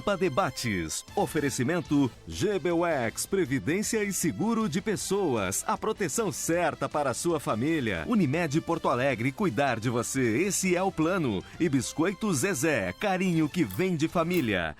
Pampa Debates. Oferecimento GBUX, Previdência e Seguro de Pessoas. A proteção certa para a sua família. Unimed Porto Alegre, cuidar de você. Esse é o plano. E Biscoito Zezé, carinho que vem de família.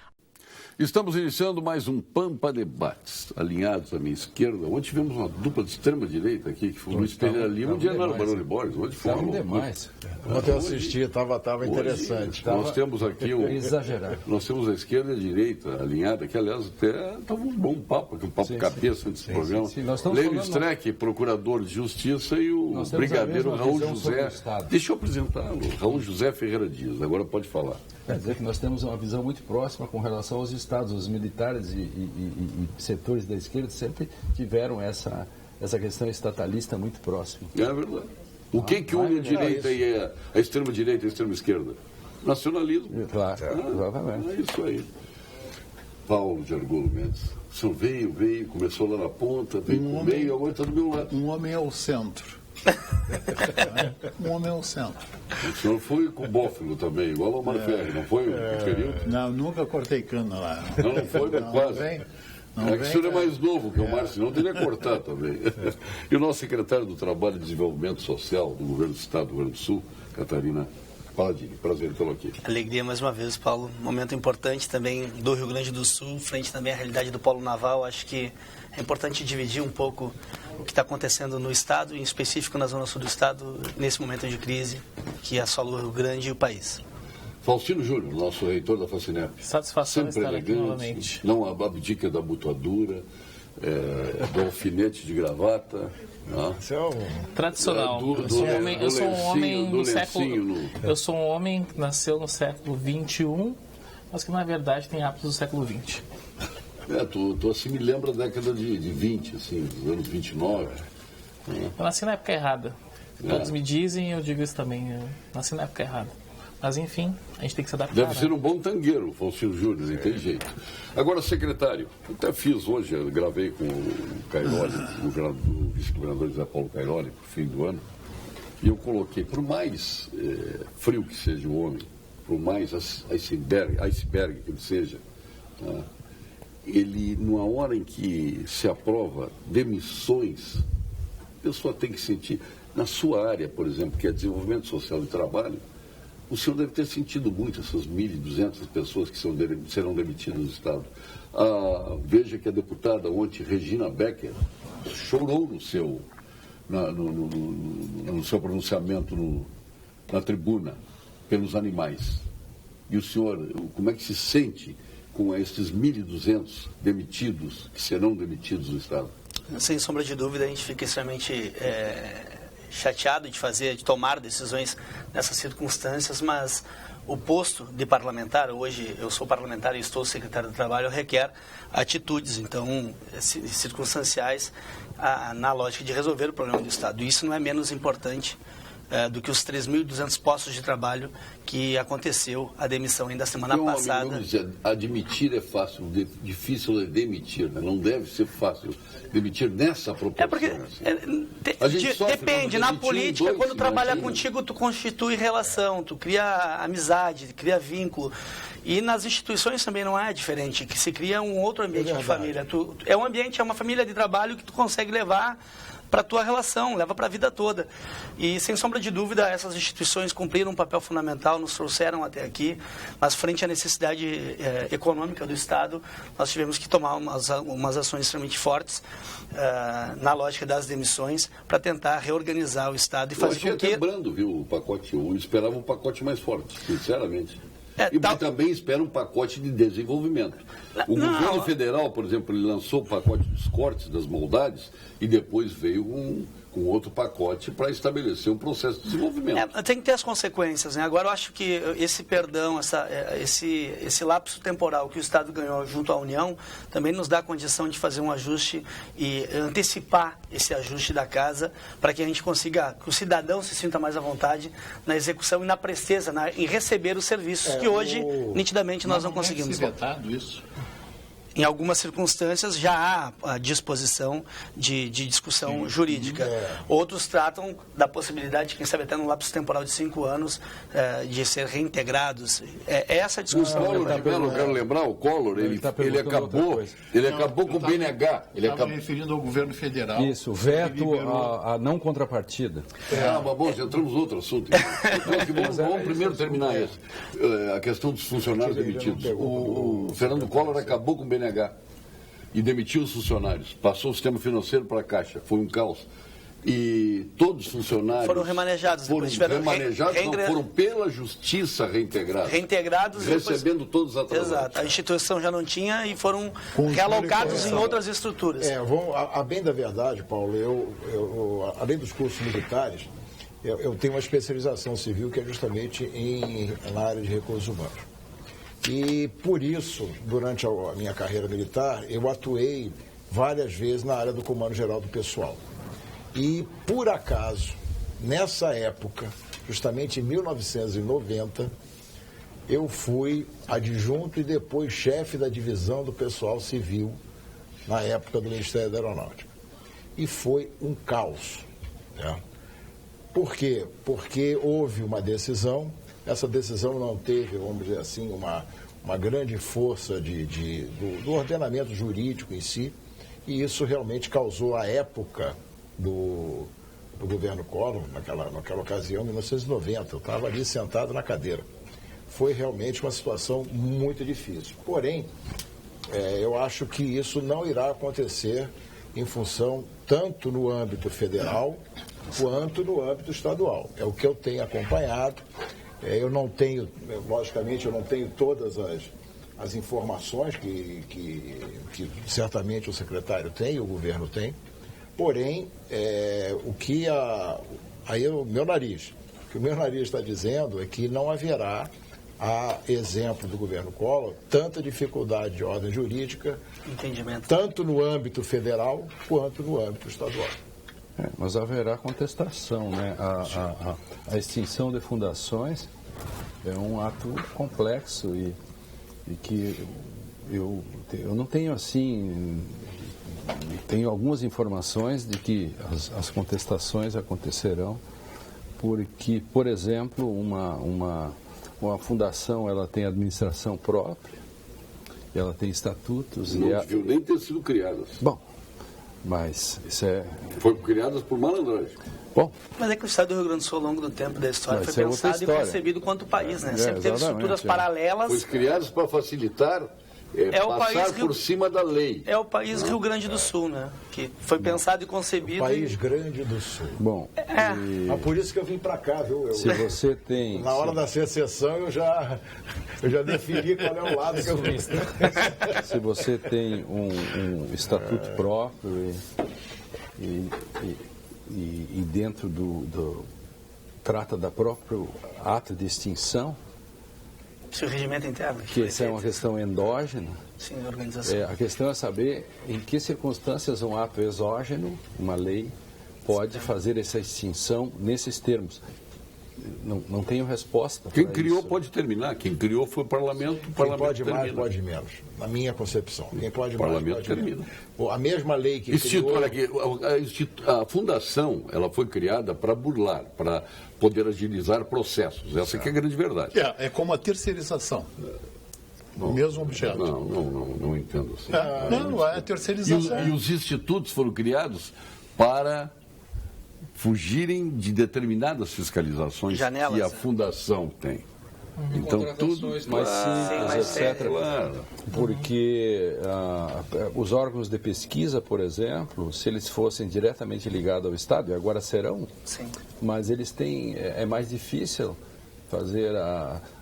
Estamos iniciando mais um Pampa Debates, alinhados à minha esquerda. Ontem tivemos uma dupla de extrema-direita aqui, que foi o Luiz Pereira Lima e o Genaro Baroni Borges. Hoje foi demais. Ontem eu assisti, estava interessante. Nós temos aqui exagerado. Nós temos a esquerda e a direita alinhada, que aliás até estava um bom papo, aqui, um papo cabeça desse programa. Lênin Streck, procurador de justiça, e o brigadeiro Raul José. Deixa eu apresentá-lo, Raul José Ferreira Dias, agora pode falar. Quer dizer que nós temos uma visão muito próxima com relação aos estados. Os militares e setores da esquerda sempre tiveram essa questão estatalista muito próxima. É verdade. O que une a direita e a extrema-direita e a extrema-esquerda? Nacionalismo. Claro, exatamente. É isso aí. Paulo de Argolo Mendes. O senhor veio, começou lá na ponta, veio pro meio, agora está do meu lado. Um homem ao centro. Um homem ao centro. O senhor foi com o Bófilo também, igual ao Mário Ferri, não foi? Não, nunca cortei cana lá. Não foi, mas quase. Que o senhor é mais novo que o Márcio, senão teria cortar também. E o nosso secretário do Trabalho e Desenvolvimento Social do Governo do Estado do Rio Grande do Sul, Catarina Paladini. Prazer tê-lo aqui. Alegria mais uma vez, Paulo. Momento importante também do Rio Grande do Sul, frente também à realidade do Polo Naval. Acho que é importante dividir um pouco o que está acontecendo no Estado, em específico na Zona Sul do Estado, nesse momento de crise que assola o Rio Grande e o país. Faustino Júnior, nosso reitor da Facinep. Satisfação sempre estar elegante, aqui novamente. Não abdica da abotoadura, do alfinete de gravata. Tradicional. Eu sou um homem do século. Eu sou um homem que nasceu no século XXI, mas que na verdade tem hábitos do século XX. Tu assim me lembra da década de 20, assim, dos anos 29. Eu nasci na época errada. Todos me dizem e eu digo isso também. Eu nasci na época errada. Mas enfim, a gente tem que se adaptar. Deve ser um bom tangueiro, o Faustino Júnior, não tem jeito. Agora, secretário, eu até fiz hoje, eu gravei com o Cairoli, o vice-governador José Paulo Cairoli, para o fim do ano, e eu coloquei, por mais frio que seja o homem, por mais iceberg que ele seja, ele, numa hora em que se aprova demissões, a pessoa tem que sentir, na sua área, por exemplo, que é desenvolvimento social e trabalho, o senhor deve ter sentido muito essas 1.200 pessoas que serão demitidas no Estado. Veja que a deputada ontem, Regina Becker, chorou no seu pronunciamento na tribuna pelos animais. E o senhor, como é que se sente com esses 1.200 demitidos, que serão demitidos no Estado? Sem sombra de dúvida, a gente fica extremamente chateado de tomar decisões nessas circunstâncias, mas o posto de parlamentar, hoje eu sou parlamentar e estou secretário do Trabalho, requer atitudes, então, circunstanciais na lógica de resolver o problema do Estado. E isso não é menos importante do que os 3.200 postos de trabalho que aconteceu a demissão ainda semana passada. Admitir é fácil, difícil é demitir, né? Não deve ser fácil demitir nessa proporção. Depende, na política, quando trabalha contigo, tu constitui relação, tu cria amizade, cria vínculo. E nas instituições também não é diferente, que se cria um outro ambiente de família. É uma família de trabalho que tu consegue levar para a tua relação, leva para a vida toda. E, sem sombra de dúvida, essas instituições cumpriram um papel fundamental, nos trouxeram até aqui, mas frente à necessidade econômica do Estado, nós tivemos que tomar umas ações extremamente fortes na lógica das demissões para tentar reorganizar o Estado e fazer com que... Eu achei até brando, viu, o pacote. Eu esperava um pacote mais forte, sinceramente. Também espera um pacote de desenvolvimento. O governo federal, por exemplo, ele lançou o pacote dos cortes das maldades e depois veio com outro pacote para estabelecer um processo de desenvolvimento. Tem que ter as consequências, né? Agora, eu acho que esse perdão, esse lapso temporal que o Estado ganhou junto à União, também nos dá a condição de fazer um ajuste e antecipar esse ajuste da casa para que a gente consiga, que o cidadão se sinta mais à vontade na execução e na presteza, em receber os serviços que hoje, nitidamente, nós não conseguimos. Vetado isso? em algumas circunstâncias já há a disposição de discussão jurídica. Outros tratam da possibilidade, quem sabe até num lapso temporal de 5 anos, de ser reintegrados. É essa a discussão. O Collor, eu quero lembrar, o Collor, ele acabou com o BNH. Ele estava referindo ao governo federal. Isso, veto à não contrapartida. Mas bom, entramos no outro assunto. Vamos primeiro terminar isso. A questão dos funcionários demitidos. O Fernando Collor acabou com o BNH e demitiu os funcionários. Passou o sistema financeiro para a Caixa. Foi um caos. E todos os funcionários... Foram remanejados. Foram pela Justiça reintegrados. Recebendo todos os atrasados. Exato. A instituição já não tinha e foram realocados em outras estruturas. A bem da verdade, Paulo, eu além dos cursos militares, eu tenho uma especialização civil que é justamente na área de recursos humanos. E, por isso, durante a minha carreira militar, eu atuei várias vezes na área do Comando Geral do Pessoal. E, por acaso, nessa época, justamente em 1990, eu fui adjunto e depois chefe da divisão do pessoal civil na época do Ministério da Aeronáutica. E foi um caos. Né? Por quê? Porque houve uma decisão, essa decisão não teve, vamos dizer assim, uma grande força do ordenamento jurídico em si, e isso realmente causou, à época do governo Collor, naquela ocasião, em 1990, eu estava ali sentado na cadeira. Foi realmente uma situação muito difícil. Porém, eu acho que isso não irá acontecer em função tanto no âmbito federal quanto no âmbito estadual. É o que eu tenho acompanhado. Eu não tenho, logicamente, todas as informações que certamente o secretário tem, o governo tem. Porém, o que o meu nariz está dizendo é que não haverá, a exemplo do governo Collor, tanta dificuldade de ordem jurídica, tanto no âmbito federal quanto no âmbito estadual. Mas haverá contestação, né? A extinção de fundações é um ato complexo e que eu não tenho assim... Tenho algumas informações de que as contestações acontecerão porque, por exemplo, uma fundação ela tem administração própria, ela tem estatutos. Não deviam nem ter sido criadas. Bom, mas isso Foram criadas por malandragem. Bom, mas é que o Estado do Rio Grande do Sul, ao longo do tempo da história, foi pensado e concebido quanto o país, né? Sempre teve estruturas paralelas. Foi criadas para facilitar passar por cima da lei. É o país Rio Grande do Sul, né? Que foi pensado e concebido. País Grande do Sul. Bom, por isso que eu vim para cá, viu? Se você tem... Na hora da secessão eu já defini qual é o lado que eu vim. Se você tem um estatuto próprio e dentro trata da própria ato de extinção, seu regimento interno. Que essa é uma questão endógena. Sim, da organização. A questão é saber em que circunstâncias um ato exógeno, uma lei, pode fazer essa extinção nesses termos. Não tenho resposta. Quem criou isso. Pode terminar. Quem criou foi o parlamento. O parlamento pode termina. Mais, pode menos. Na minha concepção. Quem pode o parlamento mais, pode termina. A mesma lei que criou... Olha aqui, a fundação ela foi criada para burlar, para poder agilizar processos. Essa que é a grande verdade. É como a terceirização. O mesmo objeto. Não entendo assim. Não é a terceirização. E os institutos foram criados para fugirem de determinadas fiscalizações Janelas, que a fundação tem. Então, tudo mais simples, etc. Claro. Porque os órgãos de pesquisa, por exemplo, se eles fossem diretamente ligados ao Estado, e agora serão, sim. Mas eles têm, é mais difícil fazer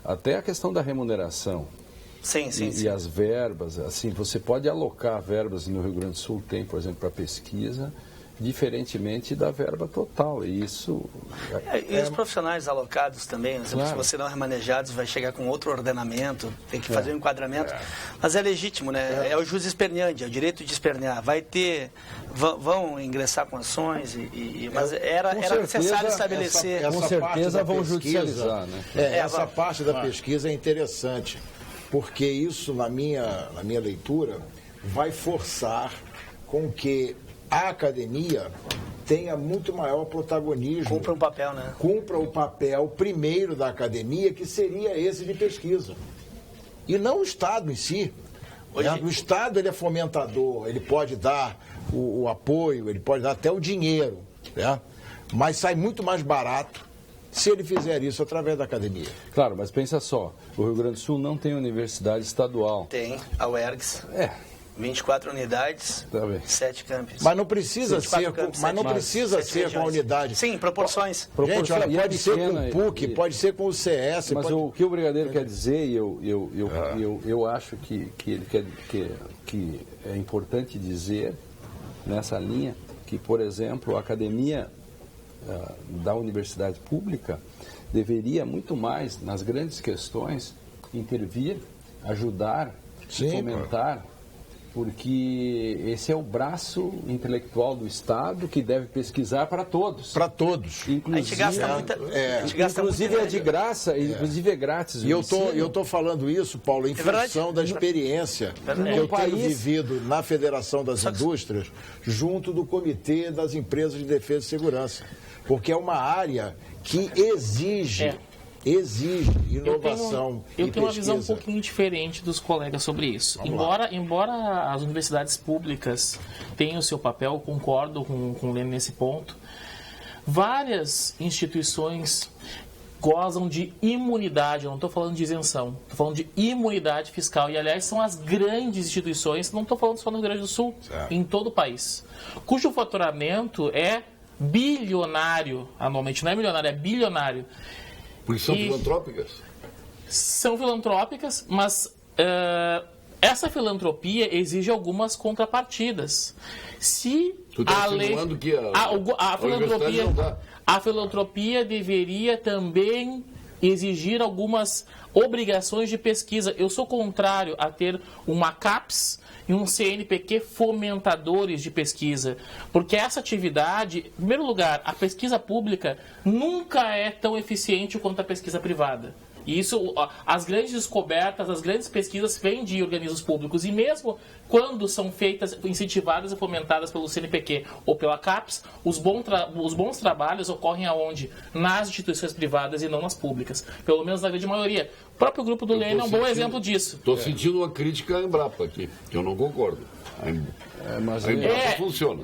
até a questão da remuneração. Sim. E as verbas, assim, você pode alocar verbas no Rio Grande do Sul, tem, por exemplo, para pesquisa, diferentemente da verba total. E isso... E os profissionais alocados também, claro. Se você não remanejados, vai chegar com outro ordenamento, tem que fazer um enquadramento. Mas é legítimo, né? É o jus esperneandi, é o direito de espernear. Vai ter... Vão ingressar com ações, mas era necessário estabelecer... Com certeza vão judicializar, né? Essa parte da pesquisa é interessante, porque isso, na minha leitura, vai forçar com que a academia tenha muito maior protagonismo. Cumpra um papel, né? Cumpra o papel primeiro da academia, que seria esse de pesquisa. E não o Estado em si. O Estado, ele é fomentador, ele pode dar o apoio, ele pode dar até o dinheiro, né? Mas sai muito mais barato se ele fizer isso através da academia. Claro, mas pensa só, o Rio Grande do Sul não tem universidade estadual. Tem, a UERGS. 24 unidades, tá bem. 7 campos. Mas não precisa ser com a unidade. Sim, proporções. Gente, olha, pode ser com o PUC, pode ser com o CS. Mas o que o Brigadeiro quer dizer, e eu acho que ele que é importante dizer nessa linha, que, por exemplo, a academia da universidade pública deveria muito mais, nas grandes questões, intervir, ajudar, fomentar, porque esse é o braço intelectual do Estado que deve pesquisar para todos. Para todos. Inclusive, a gente gasta muita... inclusive é de graça, inclusive é grátis. E eu estou falando isso, Paulo, em função da experiência que eu tenho vivido na Federação das Indústrias, junto do Comitê das Empresas de Defesa e Segurança. Porque é uma área que exige inovação. Eu tenho uma visão um pouquinho diferente dos colegas sobre isso. Embora as universidades públicas tenham o seu papel, concordo com o Lênin nesse ponto, várias instituições gozam de imunidade, eu não estou falando de isenção, estou falando de imunidade fiscal. E, aliás, são as grandes instituições, não estou falando só no Rio Grande do Sul, em todo o país, cujo faturamento é bilionário anualmente, não é milionário, é bilionário. Porque são filantrópicas? São filantrópicas, mas essa filantropia exige algumas contrapartidas. Se a lei... que a filantropia deveria também exigir algumas obrigações de pesquisa. Eu sou contrário a ter uma CAPES e um CNPq fomentadores de pesquisa, porque essa atividade, em primeiro lugar, a pesquisa pública nunca é tão eficiente quanto a pesquisa privada. E isso, as grandes descobertas, as grandes pesquisas vêm de organismos públicos. E mesmo quando são feitas, incentivadas e fomentadas pelo CNPq ou pela CAPES, os bons trabalhos ocorrem aonde? Nas instituições privadas e não nas públicas. Pelo menos na grande maioria. O próprio grupo do Lênin é um bom exemplo disso. Estou sentindo uma crítica à Embrapa aqui, que eu não concordo. Mas a Embrapa funciona.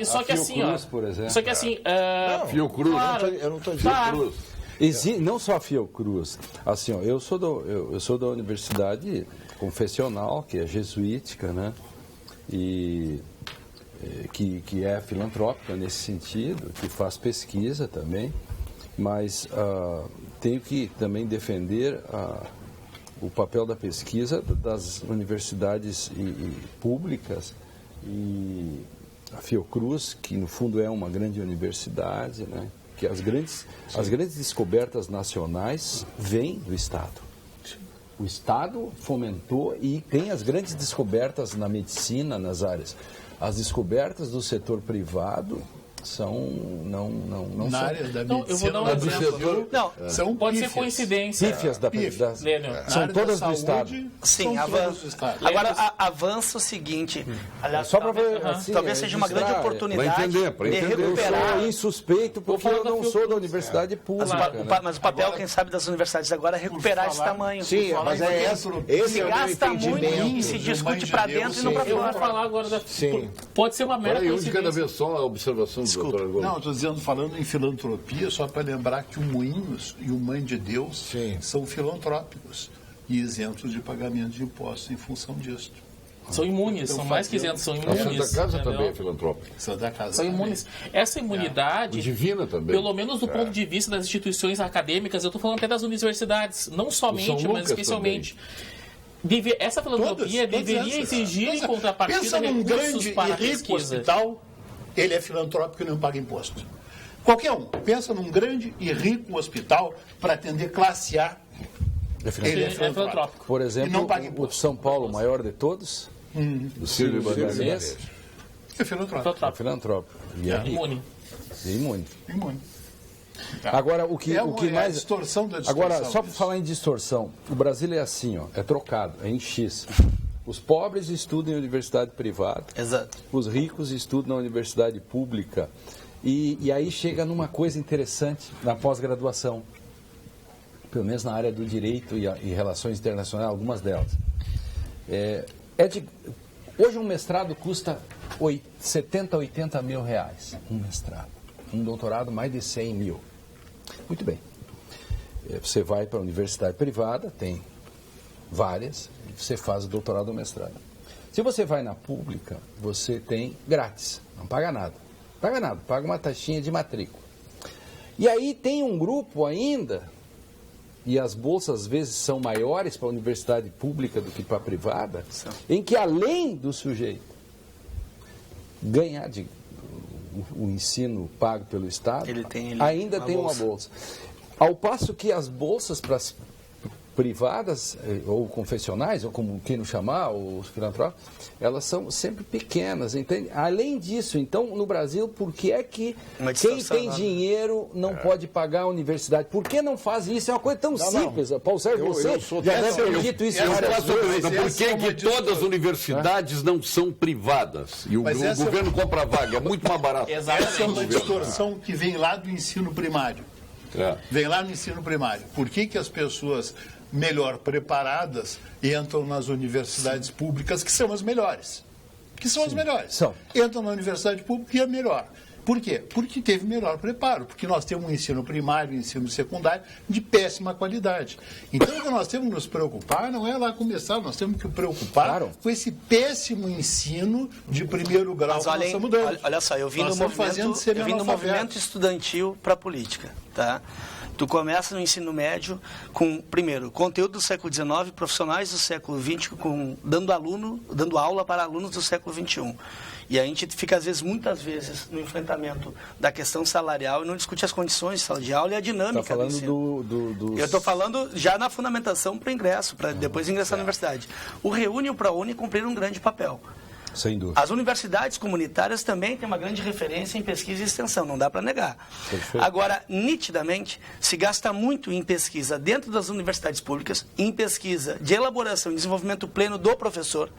Só que assim, Fiocruz, por exemplo. Só que assim... Fiocruz, claro, eu não estou dizendo Fiocruz. Não só a Fiocruz, assim, ó, eu sou da universidade confessional, que é jesuítica, né? E que é filantrópica nesse sentido, que faz pesquisa também, mas tenho que também defender o papel da pesquisa das universidades públicas e a Fiocruz, que no fundo é uma grande universidade, né? Que as grandes descobertas nacionais vêm do Estado. O Estado fomentou e tem as grandes descobertas na medicina, nas áreas. As descobertas do setor privado são na área da medicina. Eu vou dar um exemplo. Não, pode ser coincidência. Pífias são todas do Estado. Sim, avanço. Agora, avança o seguinte. Aliás, só para ver, assim, talvez seja uma grande oportunidade de recuperar. Eu sou insuspeito porque eu não sou da universidade pública. Mas o papel, quem sabe, das universidades agora é recuperar esse tamanho. Sim, mas esse se gasta muito e se discute para dentro e não para fora. Eu vou falar agora da... Pode ser uma mera coincidência. De cada vez só a observação do doutor Argolo. Não, estou dizendo, falando em filantropia, só para lembrar que o Moinhos e o Mãe de Deus são filantrópicos e isentos de pagamento de impostos em função disso. São imunes, são mais que isentos, são imunes. A Santa Casa também é filantrópica. Santa Casa são imunes. Essa imunidade, divina também. Pelo menos do ponto de vista das instituições acadêmicas, eu estou falando até das universidades, não somente, mas especialmente. Essa filantropia deveria exigir em contrapartida recursos para a pesquisa. Hospital, ele é filantrópico e não paga imposto. Qualquer um. Pensa num grande e rico hospital para atender classe A. Ele é filantrópico. Por exemplo, o de São Paulo, o maior de todos, do Silvio Bandeirês, é filantrópico. É filantrópico. E é imune. Imune. Tá. Agora, o que mais... distorção da distorção. Agora, só para falar em distorção, o Brasil é assim, ó, é trocado, é em X. os pobres estudam em universidade privada, Exato. os ricos estudam na universidade pública. E aí chega numa coisa interessante na pós-graduação, pelo menos na área do direito e relações internacionais, algumas delas. Hoje um mestrado custa 70, 80 mil reais, um mestrado. Um doutorado mais de 100 mil. Muito bem. Você vai para a universidade privada, tem várias, e você faz o doutorado ou mestrado. Se você vai na pública, você tem grátis, não paga nada. Paga nada, paga uma taxinha de matrícula. E aí tem um grupo ainda, e as bolsas às vezes são maiores para a universidade pública do que para a privada, em que além do sujeito ganhar o ensino pago pelo Estado, ainda tem uma bolsa. Ao passo que as bolsas para as privadas, ou confessionais, ou como queiram chamar, os filantrópicos, elas são sempre pequenas, entende? Além disso, então, no Brasil, por que é que quem tem dinheiro não pode pagar a universidade? Por que não faz isso? É uma coisa tão simples. Paulo Sérgio, você já deve ter dito isso várias vezes. Por que todas as universidades não são privadas? E o governo compra vaga, é muito mais barato. Essa é uma distorção que vem lá do ensino primário. Vem lá no ensino primário. Por que as pessoas melhor preparadas entram nas universidades públicas, que são as melhores? Que são as melhores. Entram na universidade pública e é melhor. Por quê? Porque teve melhor preparo, porque nós temos um ensino primário e um ensino secundário de péssima qualidade. Então, o que nós temos que nos preocupar não é lá começar, nós temos que nos preocupar com esse péssimo ensino de primeiro grau que nós estamos dando. Olha só, eu vim no movimento estudantil para a política, tá? Tu começa no ensino médio com, primeiro, conteúdo do século XIX, profissionais do século XX, dando aula para alunos do século XXI. E a gente fica, muitas vezes, no enfrentamento da questão salarial e não discute as condições de sala de aula e a dinâmica do ensino. Eu estou falando já na fundamentação para o ingresso, para depois ingressar na universidade. O REUNE e o ProUni cumpriram um grande papel. Sem dúvida. As universidades comunitárias também têm uma grande referência em pesquisa e extensão, não dá para negar. Perfeito. Agora, nitidamente, se gasta muito em pesquisa dentro das universidades públicas, em pesquisa de elaboração e desenvolvimento pleno do professor,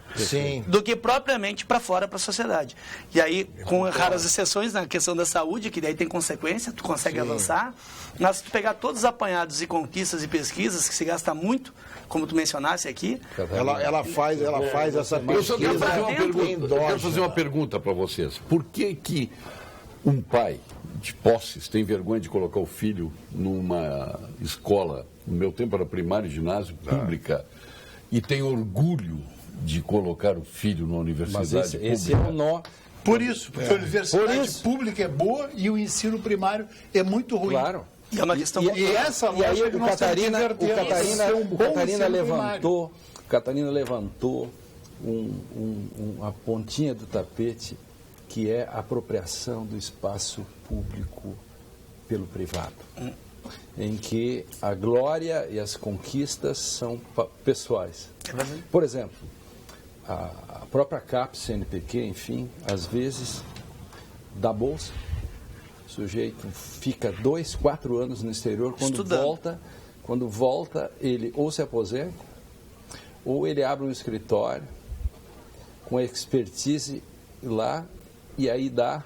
do que propriamente para fora, para a sociedade. E aí, com raras exceções na questão da saúde, que daí tem consequência, tu consegue avançar, mas se tu pegar todos os apanhados e conquistas e pesquisas, que se gasta muito, como tu mencionasse aqui... Ela faz essa pesquisa... Eu quero fazer uma pergunta para vocês. Por que um pai de posses tem vergonha de colocar o filho numa escola, no meu tempo era primário e ginásio, pública, e tem orgulho de colocar o filho na universidade pública? Esse é o nó. Por isso, porque a universidade pública é boa e o ensino primário é muito ruim. Claro. E é uma questão essa lógica que nós temos que inverter. O Catarina levantou a pontinha do tapete, que é a apropriação do espaço público pelo privado, em que a glória e as conquistas são pessoais. Por exemplo, a própria CAPES, CNPq, enfim, às vezes dá bolsa, o sujeito fica 2, 4 anos no exterior, quando volta ele ou se aposenta, ou ele abre um escritório com expertise lá, e aí dá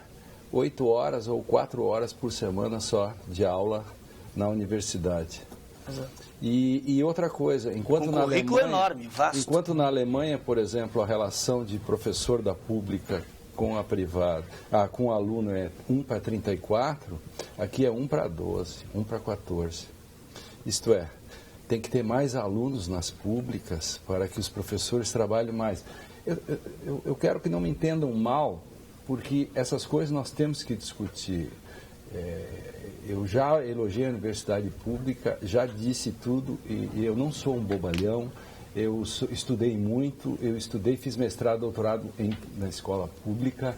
8 horas ou 4 horas por semana só de aula na universidade. E outra coisa, enquanto na Alemanha, enorme, vasto. Enquanto na Alemanha, por exemplo, a relação de professor da pública com a privada, com o aluno é 1 para 34, aqui é 1 para 12, 1 para 14. Isto é, tem que ter mais alunos nas públicas para que os professores trabalhem mais. Eu quero que não me entendam mal, porque essas coisas nós temos que discutir. Eu já elogiei a universidade pública, já disse tudo, e eu não sou um bobalhão. Eu estudei muito, fiz mestrado, doutorado na escola pública,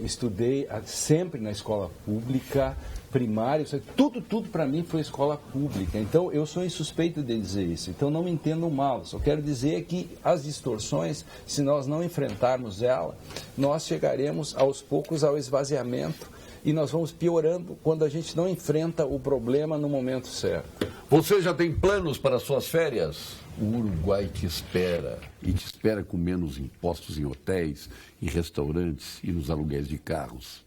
estudei sempre na escola pública, primário, tudo para mim foi escola pública. Então, eu sou insuspeito de dizer isso. Então, não me entendam mal. Só quero dizer que as distorções, se nós não enfrentarmos ela, nós chegaremos aos poucos ao esvaziamento e nós vamos piorando quando a gente não enfrenta o problema no momento certo. Você já tem planos para suas férias? O Uruguai te espera, e te espera com menos impostos em hotéis, em restaurantes e nos aluguéis de carros.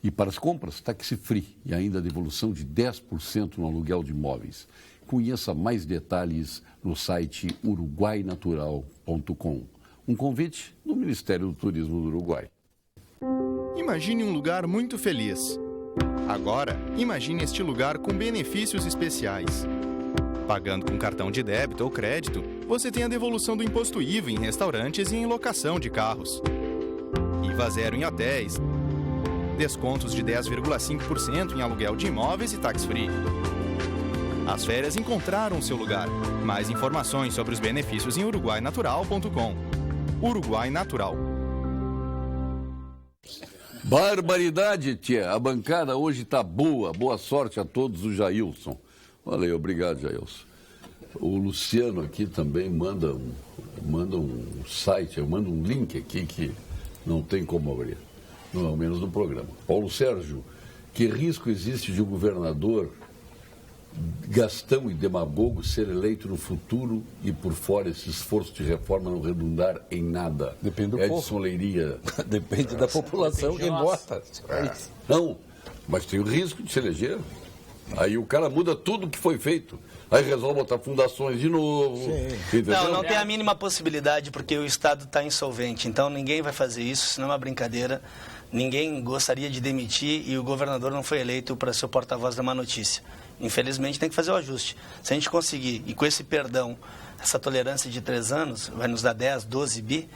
E para as compras, tax-free e ainda devolução de 10% no aluguel de imóveis. Conheça mais detalhes no site uruguainatural.com. Um convite do Ministério do Turismo do Uruguai. Imagine um lugar muito feliz. Agora, imagine este lugar com benefícios especiais. Pagando com cartão de débito ou crédito, você tem a devolução do imposto IVA em restaurantes e em locação de carros. IVA zero em hotéis. Descontos de 10,5% em aluguel de imóveis e tax-free. As férias encontraram seu lugar. Mais informações sobre os benefícios em uruguainatural.com. Uruguai Natural. Barbaridade, tia. A bancada hoje está boa. Boa sorte a todos, o Jailson. Valeu, obrigado, Jailson. O Luciano aqui também manda um site, manda um link aqui que não tem como abrir, ao menos no programa. Paulo Sérgio, que risco existe de um governador gastão e demagogo ser eleito no futuro e por fora esse esforço de reforma não redundar em nada? Depende do povo. Leiria. Depende da população que vota. Não, mas tem o risco de se eleger. Aí o cara muda tudo que foi feito. Aí resolve botar fundações de novo. Não tem a mínima possibilidade, porque o Estado está insolvente. Então ninguém vai fazer isso, senão é uma brincadeira. Ninguém gostaria de demitir e o governador não foi eleito para ser o porta-voz da má notícia. Infelizmente tem que fazer o ajuste. Se a gente conseguir, e com esse perdão, essa tolerância de 3 anos, vai nos dar 10, 12 bi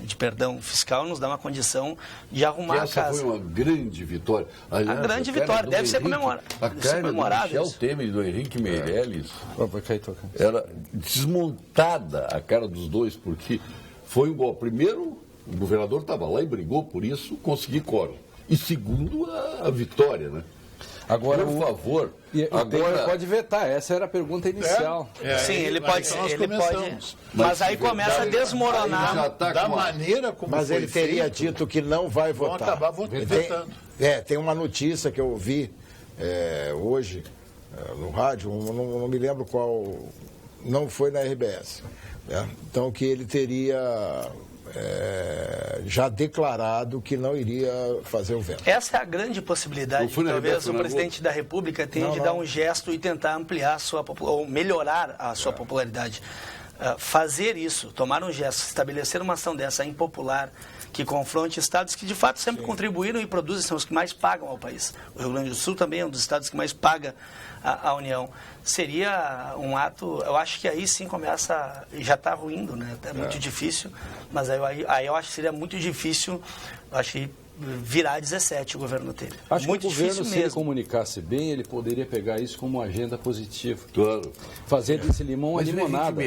de perdão fiscal, nos dá uma condição de arrumar a casa. Essa foi uma grande vitória. Aliás, a grande vitória, deve ser comemorada. A cara do Michel Temer e do Henrique Meirelles era desmontada a cara dos dois, porque foi um gol. Primeiro, o governador estava lá e brigou por isso, conseguir quórum. E segundo, a vitória, né? Agora, por favor. Agora ele pode vetar, essa era a pergunta inicial. Sim, ele pode. Mas aí começa a desmoronar. Da maneira como mas foi ele teria feito, dito que não vai votar. Vão acabar votando. Tem uma notícia que eu vi hoje no rádio, não me lembro qual, não foi na RBS. Então, que ele teria já declarado que não iria fazer o veto. Essa é a grande possibilidade que talvez o presidente da República tenha de dar um gesto e tentar ampliar ou melhorar a sua popularidade. Fazer isso, tomar um gesto, estabelecer uma ação dessa impopular, que confronte estados que de fato sempre contribuíram e produzem, são os que mais pagam ao país. O Rio Grande do Sul também é um dos estados que mais paga a União. Seria um ato, eu acho que aí sim começa, já está ruindo, né? É muito difícil, mas aí eu acho que seria muito difícil, eu acho que virar 17 o governo Temer. Acho muito que o governo, difícil se mesmo. ele comunicasse bem, ele poderia pegar isso como uma agenda positiva. Claro. Fazer desse limão a limonada.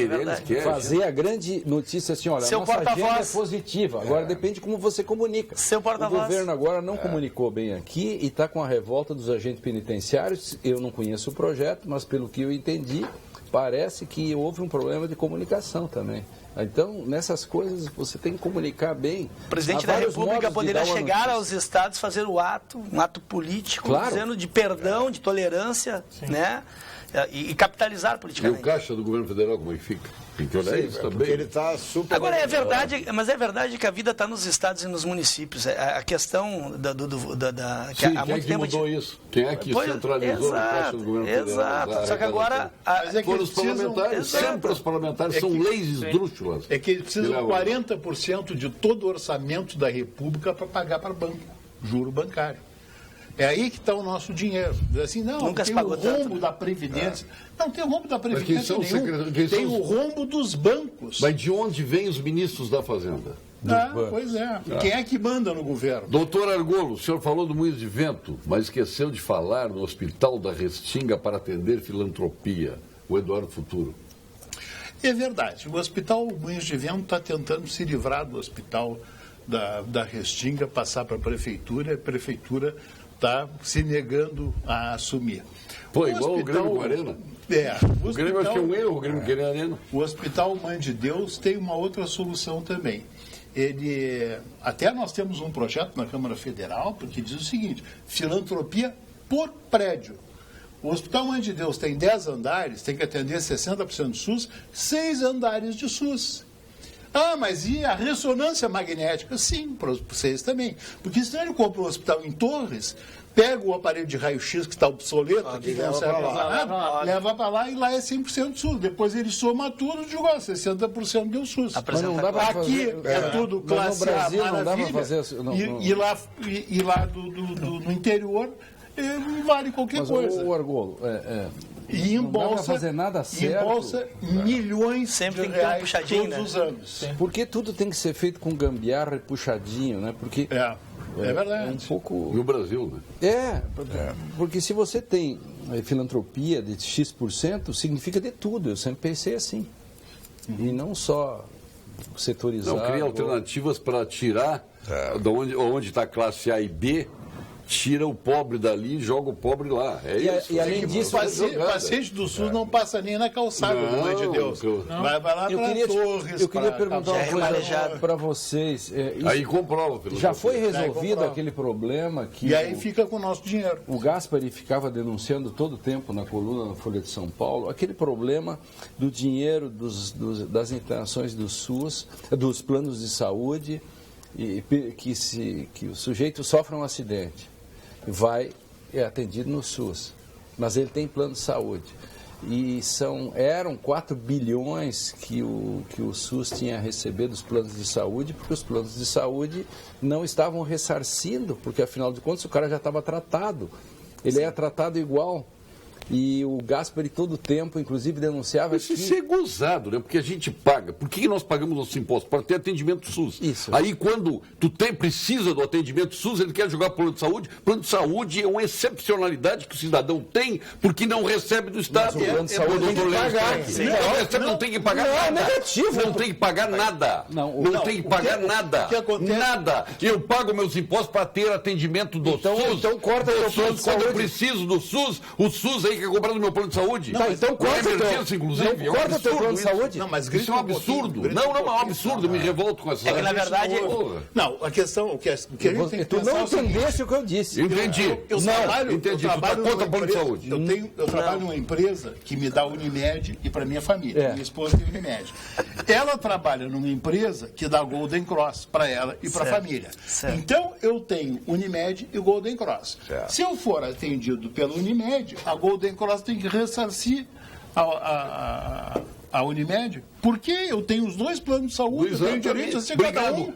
Fazer a grande notícia assim, olha, a nossa agenda é positiva. Agora depende de como você comunica. Seu porta-voz. O governo agora não comunicou bem aqui e está com a revolta dos agentes penitenciários. Eu não conheço o projeto, mas pelo que eu entendi, parece que houve um problema de comunicação também. Então, nessas coisas, você tem que comunicar bem. O presidente da República poderia chegar aos estados, fazer um ato político, dizendo de perdão, de tolerância, né? E capitalizar politicamente. E o caixa do governo federal, como é que fica? Tem que olhar isso também. Ele está super... Agora, mas é verdade que a vida está nos estados e nos municípios. A questão Sim, há muito tempo mudou isso? Quem é que centralizou o caixa do governo federal? Exato, só que agora... Os parlamentares, sempre os parlamentares são leis esdrúxulas. É que eles precisam 40% de todo o orçamento da República para pagar para banco, juro bancário. É aí que está o nosso dinheiro. Assim, não, nunca tem o rombo da Previdência. Não tem o rombo da Previdência nenhum. Tem o rombo dos bancos. Mas de onde vêm os ministros da Fazenda? Pois é. Quem é que manda no governo? Doutor Argolo, o senhor falou do Moinhos de Vento, mas esqueceu de falar no Hospital da Restinga para atender filantropia, o Eduardo Futuro. É verdade. O Hospital Moinhos de Vento está tentando se livrar do Hospital da Restinga, passar para a Prefeitura. A Prefeitura está se negando a assumir. Foi igual o Grêmio com a Arena? O Grêmio acho que é um erro, o Grêmio querer a Arena. O Hospital Mãe de Deus tem uma outra solução também. Até nós temos um projeto na Câmara Federal, porque diz o seguinte: filantropia por prédio. O Hospital Mãe de Deus tem 10 andares, tem que atender 60% do SUS, 6 andares de SUS. Ah, mas e a ressonância magnética? Sim, para vocês também. Porque senão ele compra um hospital em Torres, pega o aparelho de raio-x que está obsoleto, que não serve para nada, leva para lá e lá é 100% SUS. Depois ele soma tudo e diz, 60% deu SUS. Mas não dá pra aqui fazer, é tudo classe no Brasil, A, maravilha. Não dá pra fazer, E lá no interior vale qualquer coisa. O Argolo, E não dá pra fazer nada certo. Embolsa milhões sempre de tem que ter um reais puxadinho, todos os anos. Porque tudo tem que ser feito com gambiarra e puxadinho, né? Porque É verdade. um pouco... No Brasil, né? Porque se você tem filantropia de X%, significa de tudo. Eu sempre pensei assim. E não só setorizado. Não, cria alternativas para tirar de onde está a classe A e B, tira o pobre dali e joga o pobre lá. É isso. E além disso... O paciente do SUS não passa nem na calçada, pelo amor de Deus. Vai lá para Torres. Eu queria perguntar uma coisa para vocês. Aí comprova. Já foi resolvido aquele problema que... E aí fica com o nosso dinheiro. O Gaspari ficava denunciando todo o tempo na coluna na Folha de São Paulo, aquele problema do dinheiro das internações do SUS, dos planos de saúde, que o sujeito sofre um acidente. É atendido no SUS, mas ele tem plano de saúde. E eram 4 bilhões que o SUS tinha a receber dos planos de saúde, porque os planos de saúde não estavam ressarcindo, porque afinal de contas o cara já estava tratado. Ele era tratado igual. E o Gaspari todo o tempo, inclusive, denunciava que... Isso é gozado, né? Porque a gente paga. Por que nós pagamos nossos impostos? Para ter atendimento SUS. Isso. Aí, quando precisa do atendimento SUS, ele quer jogar plano de saúde. Plano de saúde é uma excepcionalidade que o cidadão tem porque não recebe do Estado. Mas o plano de saúde tem que pagar. Não tem que pagar nada. Negativo. Não tem que pagar nada. Não tem que pagar nada. Nada. Eu pago meus impostos para ter atendimento do SUS. Então corta o plano de saúde. Quando eu preciso do SUS, o SUS aí que é comprado no meu plano de saúde. Não, então corta inclusive. Corta o teu plano de saúde. Não, mas isso é um absurdo. Não é um absurdo. Eu me revolto com essa... É que, na verdade... Não, a questão... O que a gente tem que tu não entendeste o que eu disse. Entendi. Eu trabalho conta plano de saúde. Eu trabalho numa empresa que me dá Unimed e para minha família. Minha esposa tem Unimed. Ela trabalha numa empresa que dá Golden Cross para ela e para a família. Então, eu tenho Unimed e Golden Cross. Se eu for atendido pela Unimed, a Golden Cross tem que ressarcir a Unimed, porque eu tenho os 2 planos de saúde, eu tenho direito a ser cada um.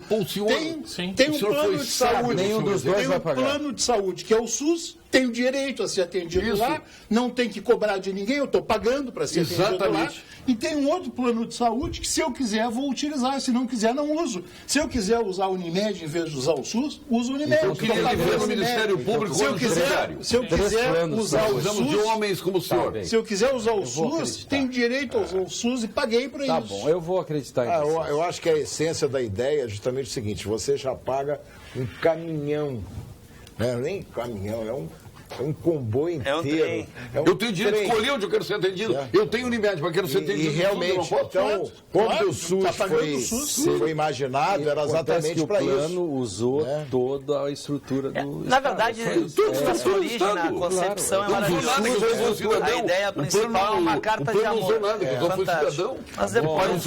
Tem um plano de saúde, nenhum dos dois tem um vai pagar. plano de saúde que é o SUS, tenho direito a ser atendido lá, não tem que cobrar de ninguém, eu estou pagando para ser atendido lá. E tem um outro plano de saúde que, se eu quiser, vou utilizar, se não quiser, não uso. Se eu quiser usar o Unimed em vez de usar o SUS, uso o Unimed. Eu queria ver no Ministério Público se eu quiser usar o SUS, de homens como o senhor. Se eu quiser usar o SUS, tenho direito a usar o SUS e paguei para isso. Tá bom, eu vou acreditar em você. Eu acho que a essência da ideia é justamente o seguinte: você já paga um caminhão, não é nem caminhão, é um comboio inteiro. Eu tenho direito de escolher onde eu quero ser atendido. Eu tenho Unimed, mas quero ser atendido. E realmente, então, quando o SUS foi imaginado, era exatamente para isso. O plano usou toda a estrutura do Na verdade, a origem, a concepção é maravilhosa. A ideia principal é uma carta de amor. Mas depois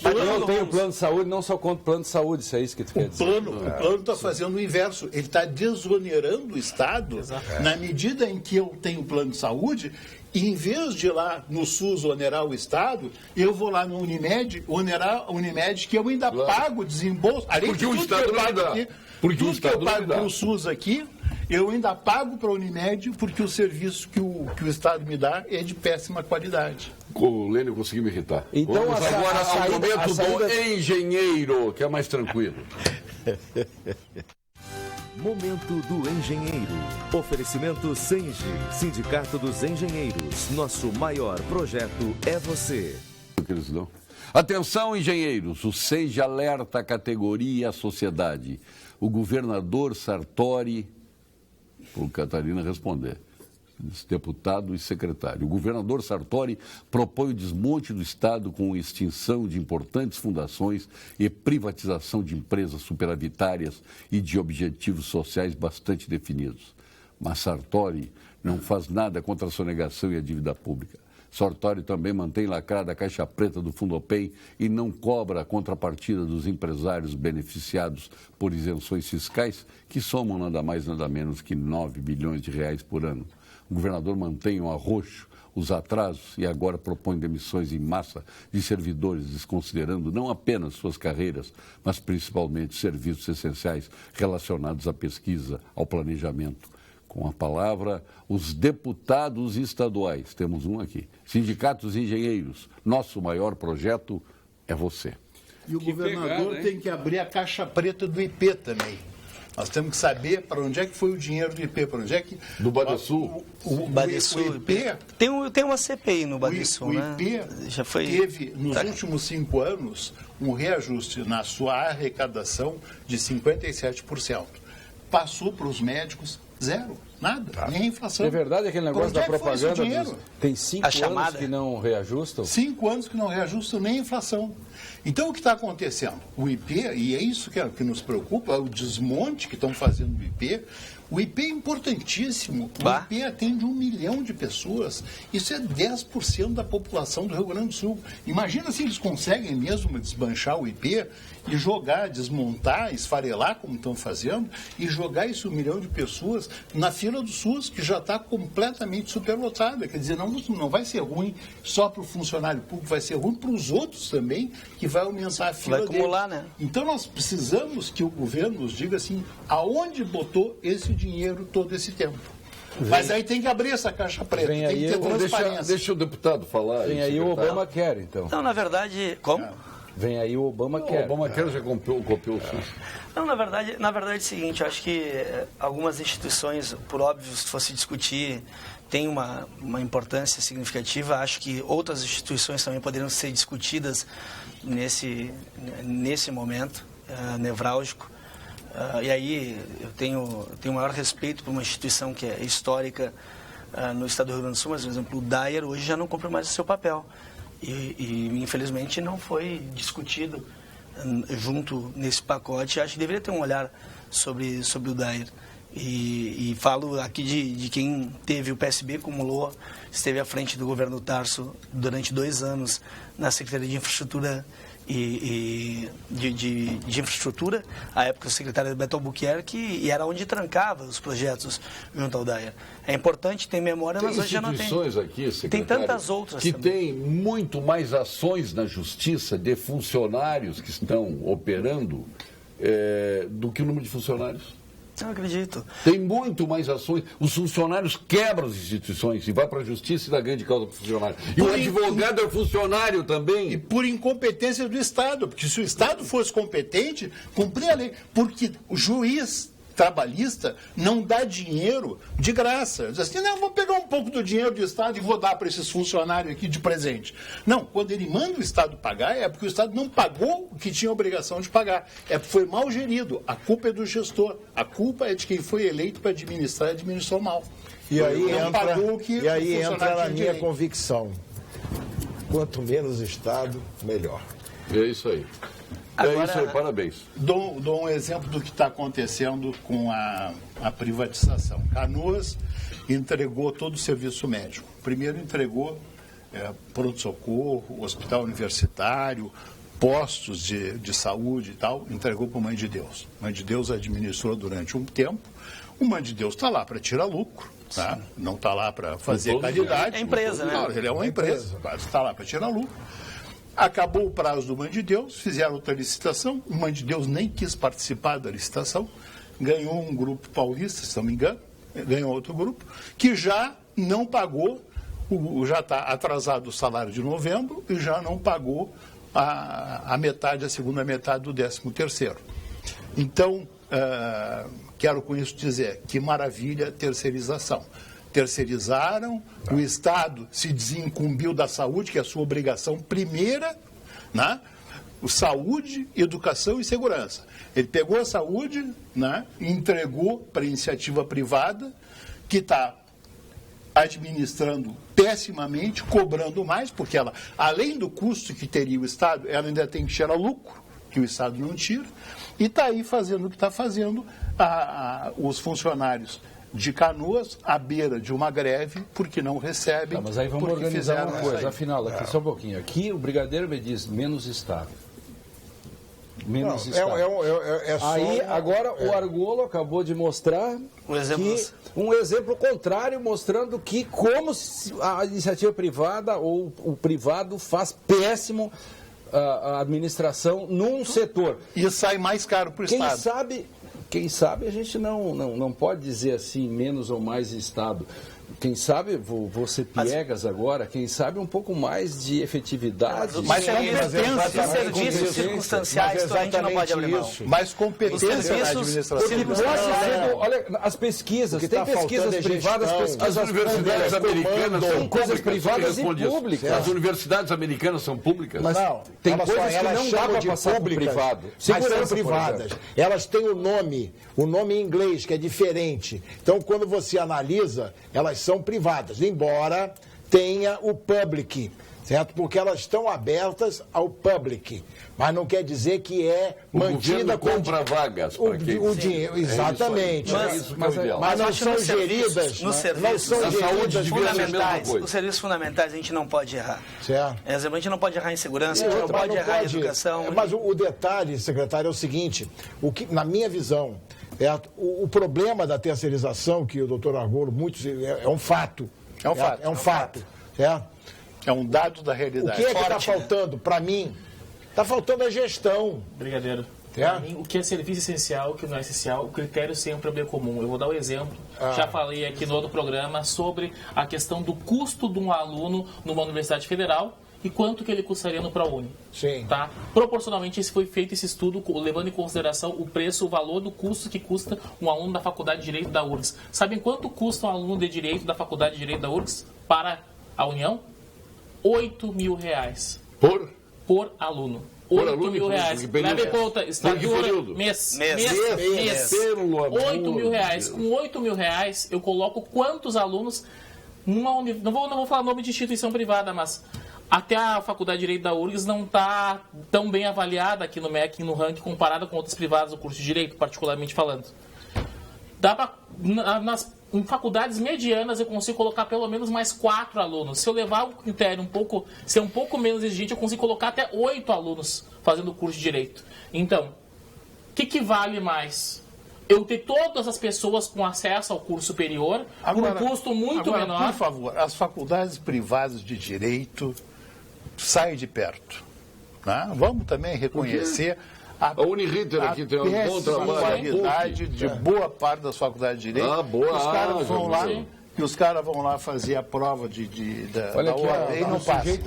eu tenho plano de saúde, não só conto plano de saúde, se é isso que tu quer dizer. O plano está fazendo o inverso. Ele está desonerando o Estado. Na medida em que eu tenho plano de saúde, em vez de ir lá no SUS onerar o Estado, eu vou lá no Unimed, onerar a Unimed, que eu ainda pago desembolso. Além de tudo que eu pago aqui, tudo que eu pago para o SUS aqui, eu ainda pago para a Unimed, porque o serviço que o Estado me dá é de péssima qualidade. O Lênio conseguiu me irritar. Então, vamos agora ao momento do engenheiro, que é mais tranquilo. Momento do Engenheiro. Oferecimento Senge, Sindicato dos Engenheiros. Nosso maior projeto é você. Atenção, engenheiros. O Senge alerta a categoria e a sociedade. O governador Sartori, por Catarina responder, deputado e secretário. O governador Sartori propõe o desmonte do Estado com extinção de importantes fundações e privatização de empresas superavitárias e de objetivos sociais bastante definidos. mas Sartori não faz nada contra a sonegação e a dívida pública. Sartori também mantém lacrada a caixa preta do Fundopem e não cobra a contrapartida dos empresários beneficiados por isenções fiscais, que somam nada mais nada menos que 9 bilhões de reais por ano. O governador mantém um arroxo os atrasos e agora propõe demissões em massa de servidores, desconsiderando não apenas suas carreiras, mas principalmente serviços essenciais relacionados à pesquisa, ao planejamento. Com a palavra, os deputados estaduais, temos um aqui, sindicatos e engenheiros, nosso maior projeto é você. E o governador tem que abrir a caixa preta do IP também. Nós temos que saber para onde é que foi o dinheiro do IP, para onde é que... Do Badesul? O Badesul, IP... Tem uma CPI no Badesul, né? O IP já teve, nos últimos 5 anos, um reajuste na sua arrecadação de 57%. Passou para os médicos zero, nada, nem a inflação. É verdade aquele negócio da propaganda? Tem 5 anos que não reajustam? 5 anos que não reajustam nem a inflação. Então, o que está acontecendo? O IP, e é isso que nos preocupa, é o desmonte que estão fazendo do IP. O IP é importantíssimo. O IP atende 1 milhão de pessoas. Isso é 10% da população do Rio Grande do Sul. Imagina se eles conseguem mesmo desmanchar o IP e jogar, desmontar, esfarelar, como estão fazendo, e jogar esse 1 milhão de pessoas na fila do SUS, que já está completamente superlotada. Quer dizer, não vai ser ruim só para o funcionário público, vai ser ruim para os outros também, que vai aumentar a fila deles. Vai acumular, né? Então, nós precisamos que o governo nos diga assim, aonde botou esse dinheiro todo esse tempo. Mas aí tem que abrir essa caixa preta, tem que ter transparência. Deixa o deputado falar. Vem aí o Obamacare, então. Não, na verdade... Como? Vem aí o Obamacare. O Obamacare já copiou o SUS. Não, na verdade é o seguinte, eu acho que algumas instituições, por óbvio, se fosse discutir, tem uma importância significativa. Acho que outras instituições também poderiam ser discutidas nesse momento nevrálgico. E aí eu tenho o maior respeito por uma instituição que é histórica no estado do Rio Grande do Sul, mas, por exemplo, o DAER hoje já não cumpre mais o seu papel. E infelizmente não foi discutido junto nesse pacote. Acho que deveria ter um olhar sobre o DAER. E falo aqui de quem teve o PSB, acumulou, esteve à frente do governo Tarso durante 2 anos na Secretaria de Infraestrutura de infraestrutura, à época o secretário Beto Albuquerque, e era onde trancava os projetos junto ao DAER. É importante ter memória, mas hoje já não tem. Tem instituições aqui, secretário, tem tantas outras que também. Tem muito mais ações na justiça de funcionários que estão operando do que o número de funcionários. Não acredito. Tem muito mais ações. Os funcionários quebram as instituições e vai para a justiça e dá grande causa para o funcionário. E o advogado é funcionário também. E por incompetência do Estado. Porque se o Estado fosse competente, cumprir a lei. Porque o juiz trabalhista não dá dinheiro de graça. Diz assim, não, vou pegar um pouco do dinheiro do Estado e vou dar para esses funcionários aqui de presente. Não, quando ele manda o Estado pagar, é porque o Estado não pagou o que tinha obrigação de pagar. Foi mal gerido. A culpa é do gestor. A culpa é de quem foi eleito para administrar e administrou mal. E aí entra na minha convicção. Quanto menos Estado, melhor. É isso aí. Agora, é isso aí, parabéns. Dou um exemplo do que está acontecendo com a privatização. Canoas entregou todo o serviço médico. Primeiro entregou pronto-socorro, hospital universitário, postos de saúde e tal, entregou para o Mãe de Deus. Mãe de Deus administrou durante um tempo. O Mãe de Deus está lá para tirar lucro, tá? Não está lá para fazer caridade. É empresa, né? Não, ele é uma empresa, está lá para tirar lucro. Acabou o prazo do Mãe de Deus, fizeram outra licitação, o Mãe de Deus nem quis participar da licitação, ganhou um grupo paulista, se não me engano, ganhou outro grupo, que já não pagou, já está atrasado o salário de novembro e já não pagou a segunda metade do 13º. Então, quero com isso dizer, que maravilha terceirização. Terceirizaram, o Estado se desincumbiu da saúde, que é a sua obrigação primeira, né? Saúde, educação e segurança. Ele pegou a saúde, né? Entregou para a iniciativa privada, que está administrando pessimamente, cobrando mais, porque ela, além do custo que teria o Estado, ela ainda tem que tirar lucro, que o Estado não tira, e está aí fazendo o que está fazendo. Os funcionários de Canoas à beira de uma greve porque não recebem. Mas aí vamos organizar uma coisa, afinal, aqui só um pouquinho. Aqui o Brigadeiro me diz menos estável. Menos estável. Aí, agora, o Argolo acabou de mostrar um exemplo contrário, mostrando que como a iniciativa privada ou o privado faz péssimo a administração num setor. E sai mais caro para o Estado. Quem sabe a gente não pode dizer assim, menos ou mais Estado. Quem sabe, vou ser piegas agora, quem sabe um pouco mais de efetividade. Mas serviços circunstanciais, a gente não pode abrir mão. Mais competência na administração. Olha, as pesquisas, tem pesquisas privadas, pesquisas as universidades americanas são coisas privadas e públicas. As universidades americanas são públicas? Mas não, tem coisas que não dá para passar por privado. Mas são privadas. Elas têm o nome em inglês, que é diferente. Então, quando você analisa, elas são privadas, embora tenha o public, certo? Porque elas estão abertas ao public, mas não quer dizer que é mantida com compra vagas o dinheiro, exatamente. Mas não são geridas, nos serviços fundamentais. Os serviços fundamentais a gente não pode errar. Certo. A gente não pode errar em segurança, a gente não pode errar em educação. Mas o detalhe, secretário, é o seguinte: na minha visão, o problema da terceirização, que o doutor Argolo, é um fato. É um fato. Certo? É um dado da realidade. O que é que está faltando? Para mim, está faltando a gestão. Brigadeiro. Para mim, o que é serviço essencial, o que não é essencial, o critério sempre é bem comum. Eu vou dar um exemplo. Já falei aqui no outro programa sobre a questão do custo de um aluno numa universidade federal e quanto que ele custaria no ProUni. Sim. Tá? Proporcionalmente, foi feito esse estudo levando em consideração o preço, o valor do custo que custa um aluno da Faculdade de Direito da URGS. Sabem quanto custa um aluno de Direito da Faculdade de Direito da URGS para a União? R$8.000. Por aluno. R$8.000. Leve em conta, estatura, mês. R$8.000. Com R$8.000, eu coloco quantos alunos numa não vou falar nome de instituição privada, mas até a Faculdade de Direito da URGS não está tão bem avaliada aqui no MEC, no ranking, comparada com outras privadas do curso de Direito, particularmente falando. Dá pra, em faculdades medianas eu consigo colocar pelo menos mais 4 alunos. Se eu levar o critério ser um pouco menos exigente, eu consigo colocar até 8 alunos fazendo o curso de Direito. Então, o que vale mais? Eu ter todas as pessoas com acesso ao curso superior por um custo muito menor. Por favor, as faculdades privadas de Direito saem de perto. Né? Vamos também reconhecer a Uniriter aqui tem um bom trabalho. De boa parte das faculdades de Direito. Os caras vão lá fazer a prova da OAB e não passa.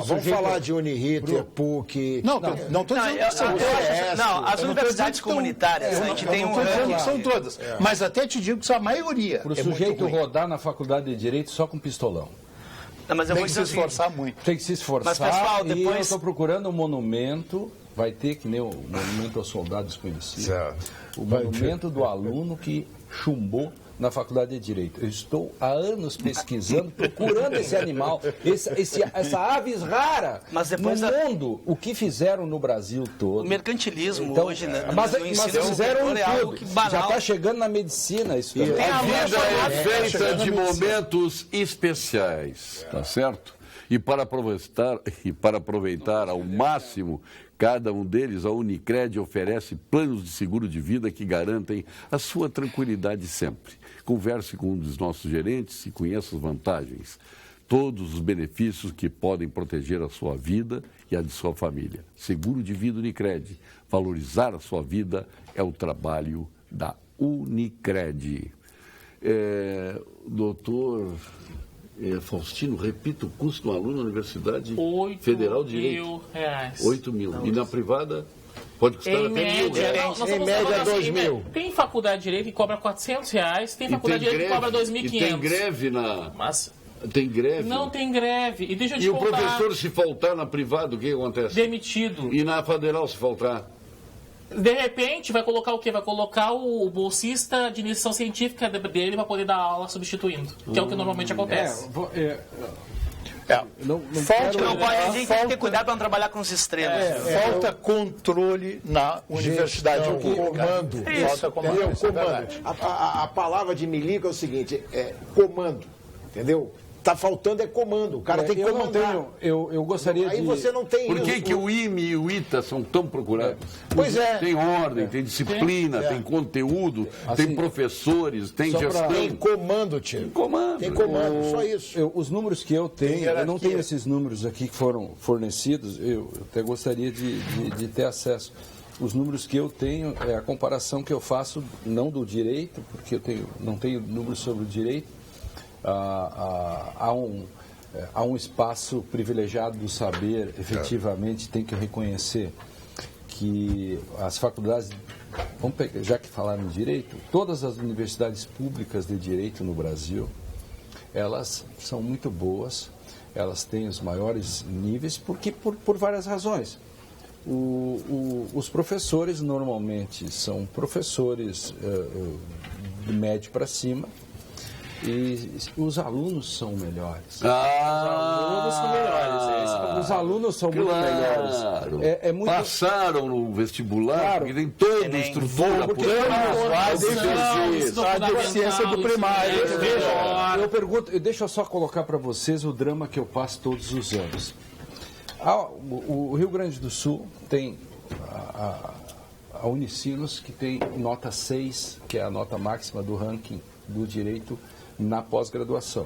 Vamos falar de Uniriter, PUC... Não estou dizendo que são todas. Não, as universidades comunitárias, a gente tem um ranking. São todas. Mas até te digo que são a maioria. Para o sujeito rodar na faculdade de Direito só com pistolão. Não, mas eu tem que se esforçar muito. Tem que se esforçar. Mas, pessoal, depois... E eu estou procurando um monumento... Vai ter que nem o monumento ao soldado desconhecido. O monumento do aluno que chumbou na Faculdade de Direito. Eu estou há anos pesquisando, procurando esse animal, essa aves rara no mundo. O que fizeram no Brasil todo. O mercantilismo então, hoje, né? Mas fizeram tudo. Já está chegando na medicina isso também. A vida é feita de momentos especiais, tá certo? E para aproveitar ao máximo cada um deles, a Unicred oferece planos de seguro de vida que garantem a sua tranquilidade sempre. Converse com um dos nossos gerentes e conheça as vantagens, todos os benefícios que podem proteger a sua vida e a de sua família. Seguro de vida Unicred. Valorizar a sua vida é o trabalho da Unicred. Doutor... Faustino, repita o custo do aluno na Universidade Federal de Direito. R$8.000. 8 mil. E na privada pode custar até R$1.000. Em média, 2 mil. Tem faculdade de Direito que cobra R$400, tem faculdade de Direito que cobra R$2.500. E tem greve na... Mas... Tem greve? Não tem greve. E deixa eu te contar... o professor, se faltar na privada, o que acontece? Demitido. E na federal, se faltar? De repente, vai colocar o quê? Vai colocar o bolsista de iniciação científica dele para poder dar aula substituindo, que é o que normalmente acontece. A gente tem que ter cuidado para não trabalhar com os extremos. Falta controle na universidade pública. Comando. Falta comando. A palavra de Milico é o seguinte, comando, entendeu? Está faltando comando, o cara tem que comandar. Eu gostaria Aí você não tem Por isso. que o IME e o ITA são tão procurados? Pois é. Tem ordem, tem disciplina, tem conteúdo, tem professores, tem gestão. Tem comando, tio. Tem Tem comando, só isso. Os números que eu tenho, eu não tenho esses números aqui que foram fornecidos, eu até gostaria de ter acesso. Os números que eu tenho é a comparação que eu faço, não do direito, porque eu não tenho números sobre o direito. Há um espaço privilegiado do saber, efetivamente, tem que reconhecer que as faculdades, vamos pegar, já que falaram em direito, todas as universidades públicas de direito no Brasil, elas são muito boas, elas têm os maiores níveis, porque por várias razões. Os professores normalmente são professores de médio para cima, e os alunos são melhores. Os alunos são melhores. Os alunos são muito melhores. Muito... Passaram no vestibular, porque tem toda a estrutura. A deficiência do primário. Eu pergunto, deixa eu só colocar para vocês o drama que eu passo todos os anos. O Rio Grande do Sul tem a Unicinos, que tem nota 6, que é a nota máxima do ranking do direito na pós-graduação.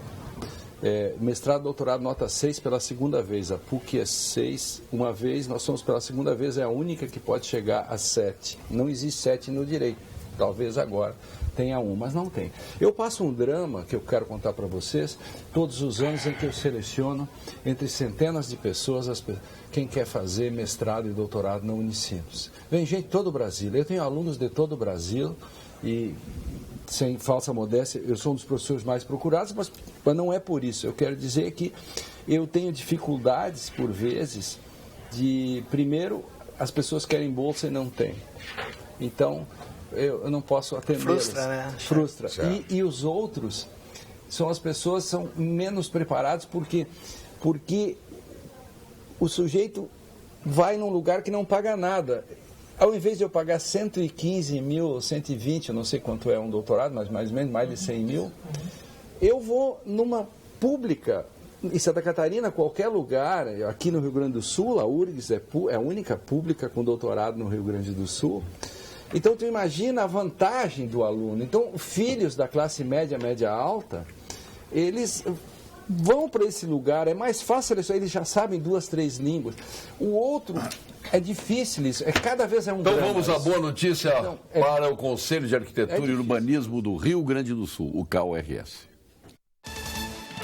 Mestrado, doutorado, nota 6 pela segunda vez. A PUC é 6 uma vez, nós somos pela segunda vez, é a única que pode chegar a 7. Não existe 7 no direito, talvez agora tenha 1, mas não tem. Eu passo um drama que eu quero contar para vocês, todos os anos em que eu seleciono entre centenas de pessoas quem quer fazer mestrado e doutorado na Unicinos. Vem gente de todo o Brasil, eu tenho alunos de todo o Brasil e... sem falsa modéstia, eu sou um dos professores mais procurados, mas não é por isso. Eu quero dizer que eu tenho dificuldades, por vezes, primeiro, as pessoas querem bolsa e não têm. Então, eu não posso atendê-las. Frustra, né? Frustra. E os outros são as pessoas que são menos preparadas porque o sujeito vai num lugar que não paga nada. Ao invés de eu pagar 115 mil, 120, eu não sei quanto é um doutorado, mas mais ou menos, mais de 100 mil, eu vou numa pública, em Santa Catarina, qualquer lugar, aqui no Rio Grande do Sul, a URGS é a única pública com doutorado no Rio Grande do Sul. Então, tu imagina a vantagem do aluno. Então, filhos da classe média, média alta, eles... vão para esse lugar, é mais fácil, eles já sabem 2, 3 línguas. O outro é difícil, cada vez é um Então drama. vamos à boa notícia para o Conselho de Arquitetura e Urbanismo do Rio Grande do Sul, o CAURS.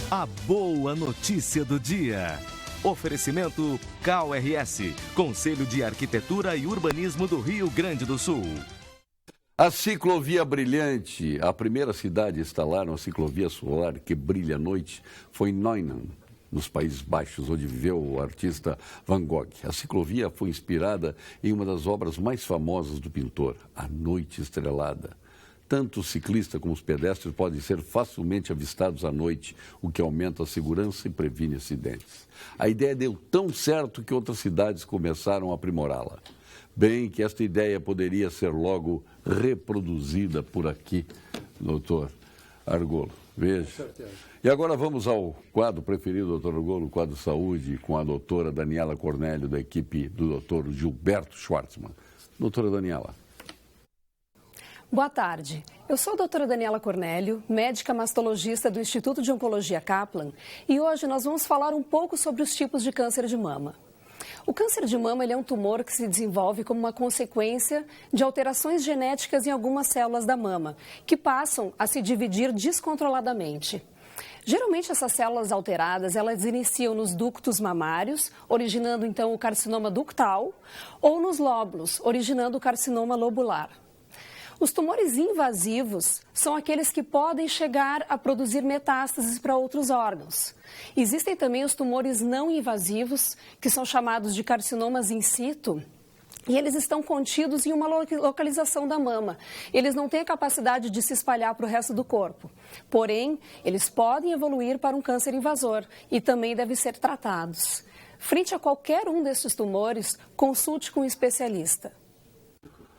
A boa notícia do dia. Oferecimento CAURS, Conselho de Arquitetura e Urbanismo do Rio Grande do Sul. A ciclovia brilhante, a primeira cidade a instalar uma ciclovia solar que brilha à noite, foi Neunan, nos Países Baixos, onde viveu o artista Van Gogh. A ciclovia foi inspirada em uma das obras mais famosas do pintor, A Noite Estrelada. Tanto o ciclista como os pedestres podem ser facilmente avistados à noite, o que aumenta a segurança e previne acidentes. A ideia deu tão certo que outras cidades começaram a aprimorá-la. Bem que esta ideia poderia ser logo reproduzida por aqui, doutor Argolo. Veja. E agora vamos ao quadro preferido, doutor Argolo, o quadro Saúde, com a doutora Daniela Cornélio, da equipe do doutor Gilberto Schwartzman. Doutora Daniela. Boa tarde. Eu sou a doutora Daniela Cornélio, médica mastologista do Instituto de Oncologia Kaplan, e hoje nós vamos falar um pouco sobre os tipos de câncer de mama. O câncer de mama é um tumor que se desenvolve como uma consequência de alterações genéticas em algumas células da mama, que passam a se dividir descontroladamente. Geralmente essas células alteradas, elas iniciam nos ductos mamários, originando então o carcinoma ductal, ou nos lóbulos, originando o carcinoma lobular. Os tumores invasivos são aqueles que podem chegar a produzir metástases para outros órgãos. Existem também os tumores não invasivos, que são chamados de carcinomas in situ, E eles estão contidos em uma localização da mama. Eles não têm a capacidade de se espalhar para o resto do corpo. Porém, eles podem evoluir para um câncer invasor e também devem ser tratados. Frente a qualquer um desses tumores, consulte com um especialista.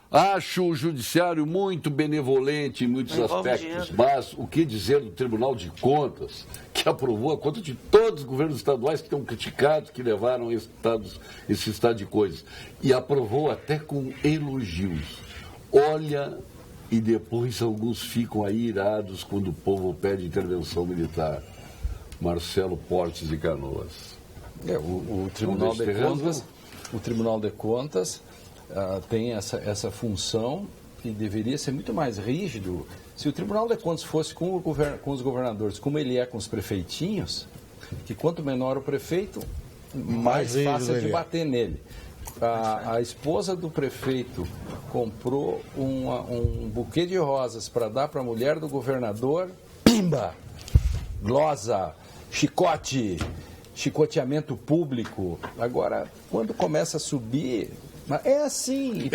Acho o judiciário muito benevolente em muitos aspectos, mas o que dizer do Tribunal de Contas, que aprovou a conta de todos os governos estaduais que estão criticados, que levaram esse estado de coisas, e aprovou até com elogios. Olha, e depois alguns ficam aí irados quando o povo pede intervenção militar. Marcelo Portes de Canoas. O Tribunal de Contas tem essa função e deveria ser muito mais rígido. Se o Tribunal de Contas fosse com os governadores, como ele é com os prefeitinhos, que quanto menor o prefeito, mais fácil de bater nele. A esposa do prefeito comprou um buquê de rosas para dar para a mulher do governador, pimba, glosa, chicoteamento público. Agora, quando começa a subir... Mas é assim.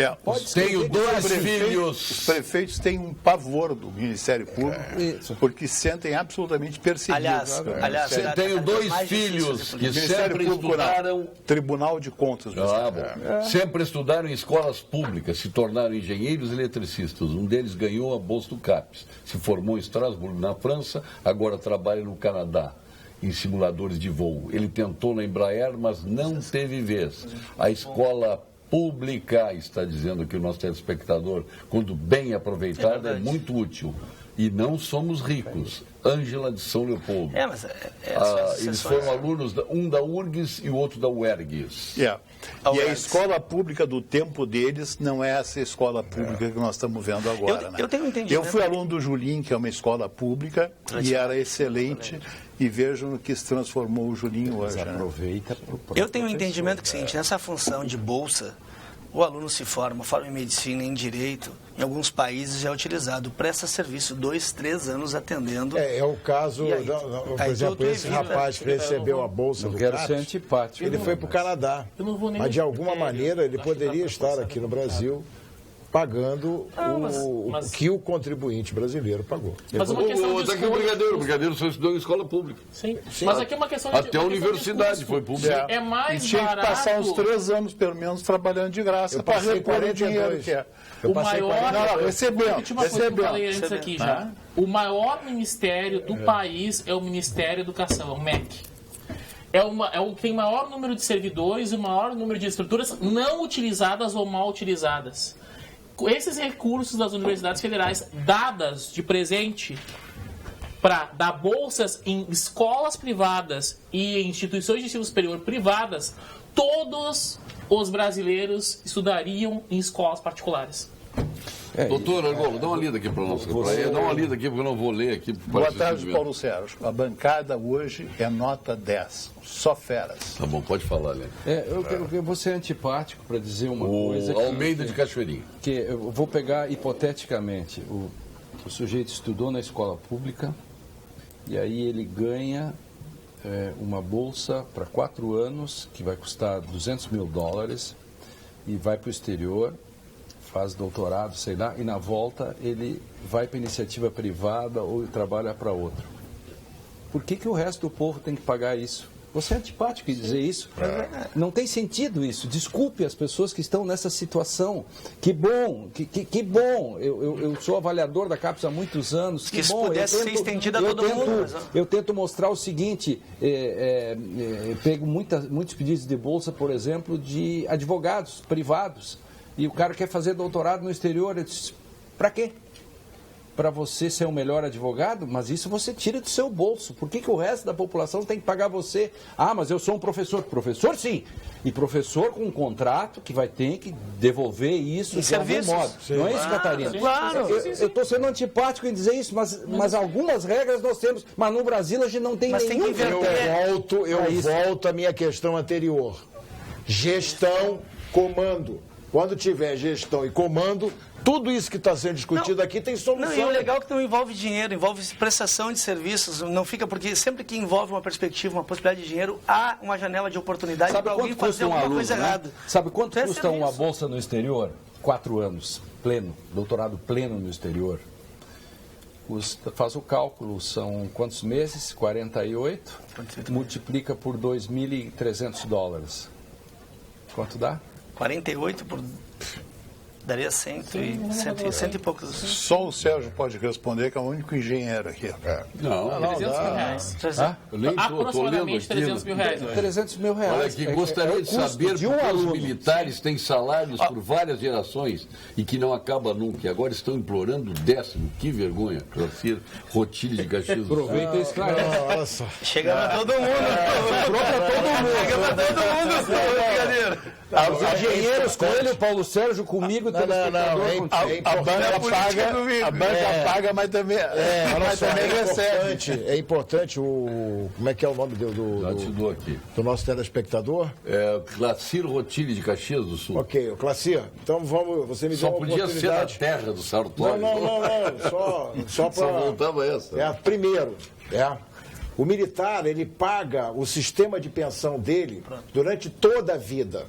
Tenho 2 filhos. Os prefeitos têm um pavor do Ministério Público, porque se sentem absolutamente perseguidos. Aliás, tenho 2 filhos que sempre estudaram... Tribunal de Contas. Sempre estudaram em escolas públicas, se tornaram engenheiros eletricistas. Um deles ganhou a bolsa do CAPES. Se formou em Estrasburgo, na França, agora trabalha no Canadá, em simuladores de voo. Ele tentou na Embraer, mas não teve vez. A escola pública, está dizendo aqui o nosso telespectador, quando bem aproveitada, é muito útil. E não somos ricos. Ângela de São Leopoldo. Eles foram alunos, um da URGS e o outro da UERGS. E a escola pública do tempo deles não é essa escola pública que nós estamos vendo agora. Eu tenho entendido. Eu fui aluno do Julim, que é uma escola pública, e era excelente. E vejam no que se transformou o Julinho hoje. Eu tenho um entendimento que é o seguinte, nessa função de bolsa, o aluno se forma em medicina, em direito, em alguns países já é utilizado, presta serviço 2, 3 anos atendendo. É o caso, por exemplo, esse rapaz que recebeu a bolsa do CAPES, ser antipático. Ele foi para o Canadá, mas de alguma maneira ele poderia estar aqui no Brasil pagando o que o contribuinte brasileiro pagou. Mas uma questão de o Brigadeiro só estudou em escola pública. Sim. Mas aqui é uma questão de... Até a universidade foi pública. É mais tinha barato... que passar uns 3 anos, pelo menos, trabalhando de graça para repor o dinheiro que é. O maior... Recebeu. O maior ministério do país é o Ministério da Educação, é o MEC. É o que tem maior número de servidores e o maior número de estruturas não utilizadas ou mal utilizadas. Esses recursos das universidades federais dadas de presente para dar bolsas em escolas privadas e em instituições de ensino superior privadas, todos os brasileiros estudariam em escolas particulares. Doutor Argolo, dá uma lida aqui para nós. Dá uma lida aqui, porque eu não vou ler aqui. Boa tarde, Paulo Sérgio. A bancada hoje é nota 10. Só feras. Tá bom, pode falar, Léo. Eu vou ser antipático para dizer uma coisa. Almeida de Cachoeirinha. Que eu vou pegar hipoteticamente. O sujeito estudou na escola pública e aí ele ganha uma bolsa para 4 anos, que vai custar $200 mil, e vai para o exterior, faz doutorado, sei lá, e na volta ele vai para iniciativa privada ou trabalha para outro. Por que o resto do povo tem que pagar isso? Você é antipático em dizer isso? Não tem sentido isso. Desculpe as pessoas que estão nessa situação. Que bom, que bom. Eu sou avaliador da CAPES há muitos anos. Que bom. Pudesse ser estendida a todo mundo. Eu tento mostrar o seguinte, pego muitos pedidos de bolsa, por exemplo, de advogados privados. E o cara quer fazer doutorado no exterior. Eu disse, para quê? Para você ser o melhor advogado? Mas isso você tira do seu bolso. Por que o resto da população tem que pagar você? Ah, mas eu sou um professor. Professor, sim. E professor com um contrato que vai ter que devolver isso de algum modo. Sim. Não é isso, Catarina? Claro. Eu estou sendo antipático em dizer isso, mas algumas regras nós temos. Mas no Brasil a gente não tem nenhum. Eu volto à minha questão anterior. Gestão, comando. Quando tiver gestão e comando, Tudo isso que está sendo discutido aqui tem solução. Não, e o legal é que não envolve dinheiro, envolve prestação de serviços, não fica, porque sempre que envolve uma perspectiva, uma possibilidade de dinheiro, há uma janela de oportunidade para alguém fazer alguma coisa errada. Sabe quanto custa uma bolsa no exterior? 4 anos, pleno, doutorado pleno no exterior. Faz o cálculo, são quantos meses? 48, multiplica por $2.300. Quanto dá? 48 por... Daria 100 e poucos. Só o Sérgio pode responder, que é o único engenheiro aqui. Não, 300 mil reais. Aproximadamente 300 mil reais. 300 mil reais. Olha, que gostaria de saber porque os militares têm salários por várias gerações e que não acaba nunca. E agora estão implorando o 10º. Que vergonha. Classir Rotilho de Caxias do Sul. Aproveita e esclarece. Chega pra todo mundo. Chega pra todo mundo. Brincadeira. Os engenheiros com ele, o Paulo Sérgio, comigo, a banca paga, mas também recebe. É importante o... Como é que é o nome do nosso telespectador? Classir Rotilho de Caxias do Sul. Ok, o Classir, então você me deu uma oportunidade. Só podia ser da terra do Sartori. Não, só para... Só voltava essa. Primeiro, o militar, ele paga o sistema de pensão dele durante toda a vida.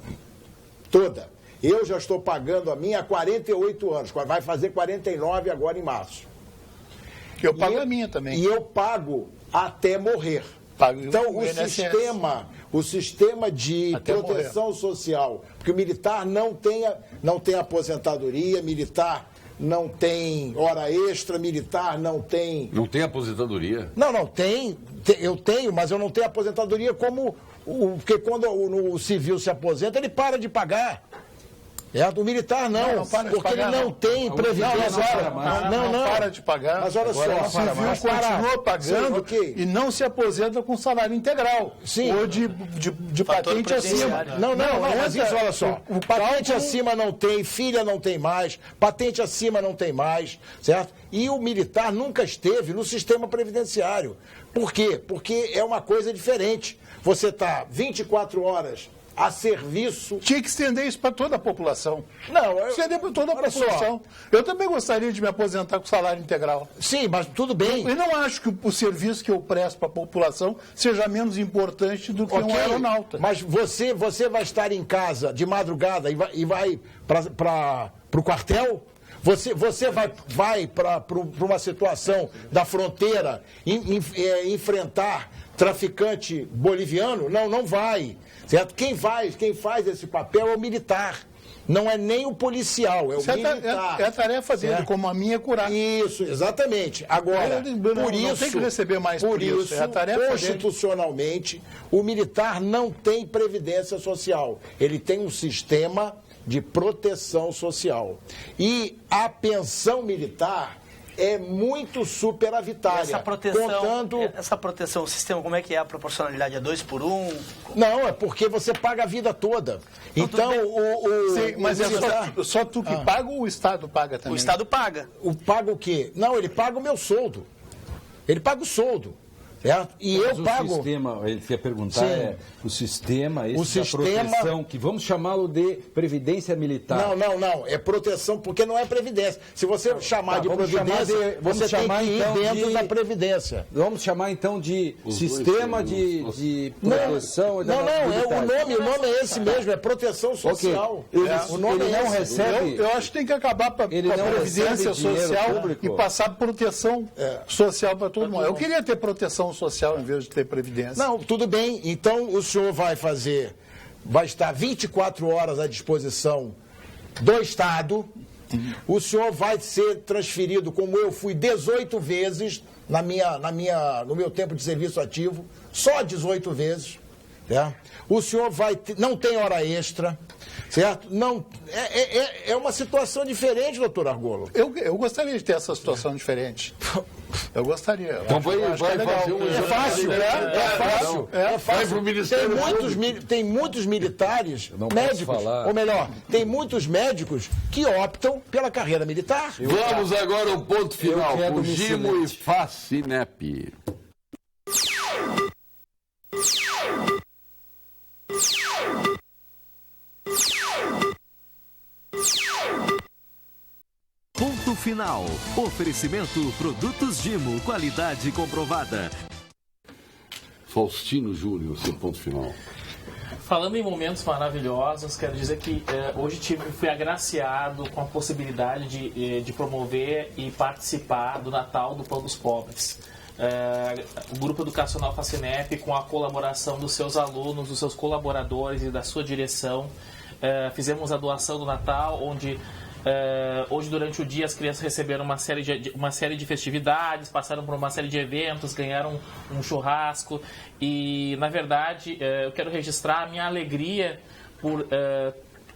Toda. Eu já estou pagando a minha há 48 anos. Vai fazer 49 agora em março. Eu pago a minha também. E eu pago até morrer. Então, o sistema de até proteção social, porque o militar não tem aposentadoria, militar não tem hora extra, militar não tem... Não tem aposentadoria? Não, tem. Eu tenho, mas eu não tenho aposentadoria como... Porque quando o civil se aposenta, ele para de pagar. O militar não porque ele não tem previdência. Não para de pagar. Mas olha só, o civil continua pagando e não se aposenta com salário integral. Sim. Ou de patente acima. Mas isso, olha só. Patente acima não tem, filha não tem mais, patente acima não tem mais, certo? E o militar nunca esteve no sistema previdenciário. Por quê? Porque é uma coisa diferente. Você está 24 horas a serviço... Tinha que estender isso para toda a população. Estender para toda a população. Eu também gostaria de me aposentar com salário integral. Sim, mas tudo bem. Eu não acho que o serviço que eu presto para a população seja menos importante do que um aeronauta. Mas você vai estar em casa de madrugada e vai para o quartel? Você vai para uma situação da fronteira enfrentar traficante boliviano? Não vai. Certo? Quem faz esse papel é o militar. Não é nem o policial, é o militar. É a tarefa dele, como a minha é curar. Isso, exatamente. Agora, por isso, tem que receber mais por isso. É a tarefa constitucionalmente, o militar não tem previdência social. Ele tem um sistema de proteção social. E a pensão militar é muito superavitária. Essa proteção, o sistema, como é que é a proporcionalidade? É 2-por-1? Não, é porque você paga a vida toda. Então, Sim, mas só tu que paga ou o Estado paga também? O Estado paga. Paga o quê? Não, ele paga o meu soldo. Ele paga o soldo. Certo? E mas eu pago... O sistema, ele quer perguntar, o sistema da proteção, que vamos chamá-lo de previdência militar. Não, é proteção, porque não é previdência. Se você chamar de previdência, você tem que ir dentro da previdência. Vamos chamar então de sistema de proteção. O nome é esse mesmo, é proteção social. O nome não recebe... Eu acho que tem que acabar para a previdência social público. E passar proteção social para todo mundo. Eu queria ter proteção social em vez de ter previdência. Não, tudo bem. Então o senhor vai estar 24 horas à disposição do Estado. O senhor vai ser transferido, como eu fui 18 vezes no meu tempo de serviço ativo, só 18 vezes. O senhor não tem hora extra, certo? Não, é uma situação diferente, doutor Argolo. Eu gostaria de ter essa situação diferente. Eu gostaria. Então vai fazer um... É fácil. Tem muitos militares, médicos, ou melhor, tem muitos médicos que optam pela carreira militar. Vamos agora ao ponto final. O Gimo e Facinep. final. Oferecimento Produtos Gimo, qualidade comprovada. Faustino Júnior, seu ponto final. Falando em momentos maravilhosos, quero dizer que hoje fui agraciado com a possibilidade de promover e participar do Natal do Pão dos Pobres. O Grupo Educacional Facinep, com a colaboração dos seus alunos, dos seus colaboradores e da sua direção, fizemos a doação do Natal, onde hoje durante o dia as crianças receberam uma série de festividades, passaram por uma série de eventos, ganharam um churrasco e, na verdade, eu quero registrar a minha alegria por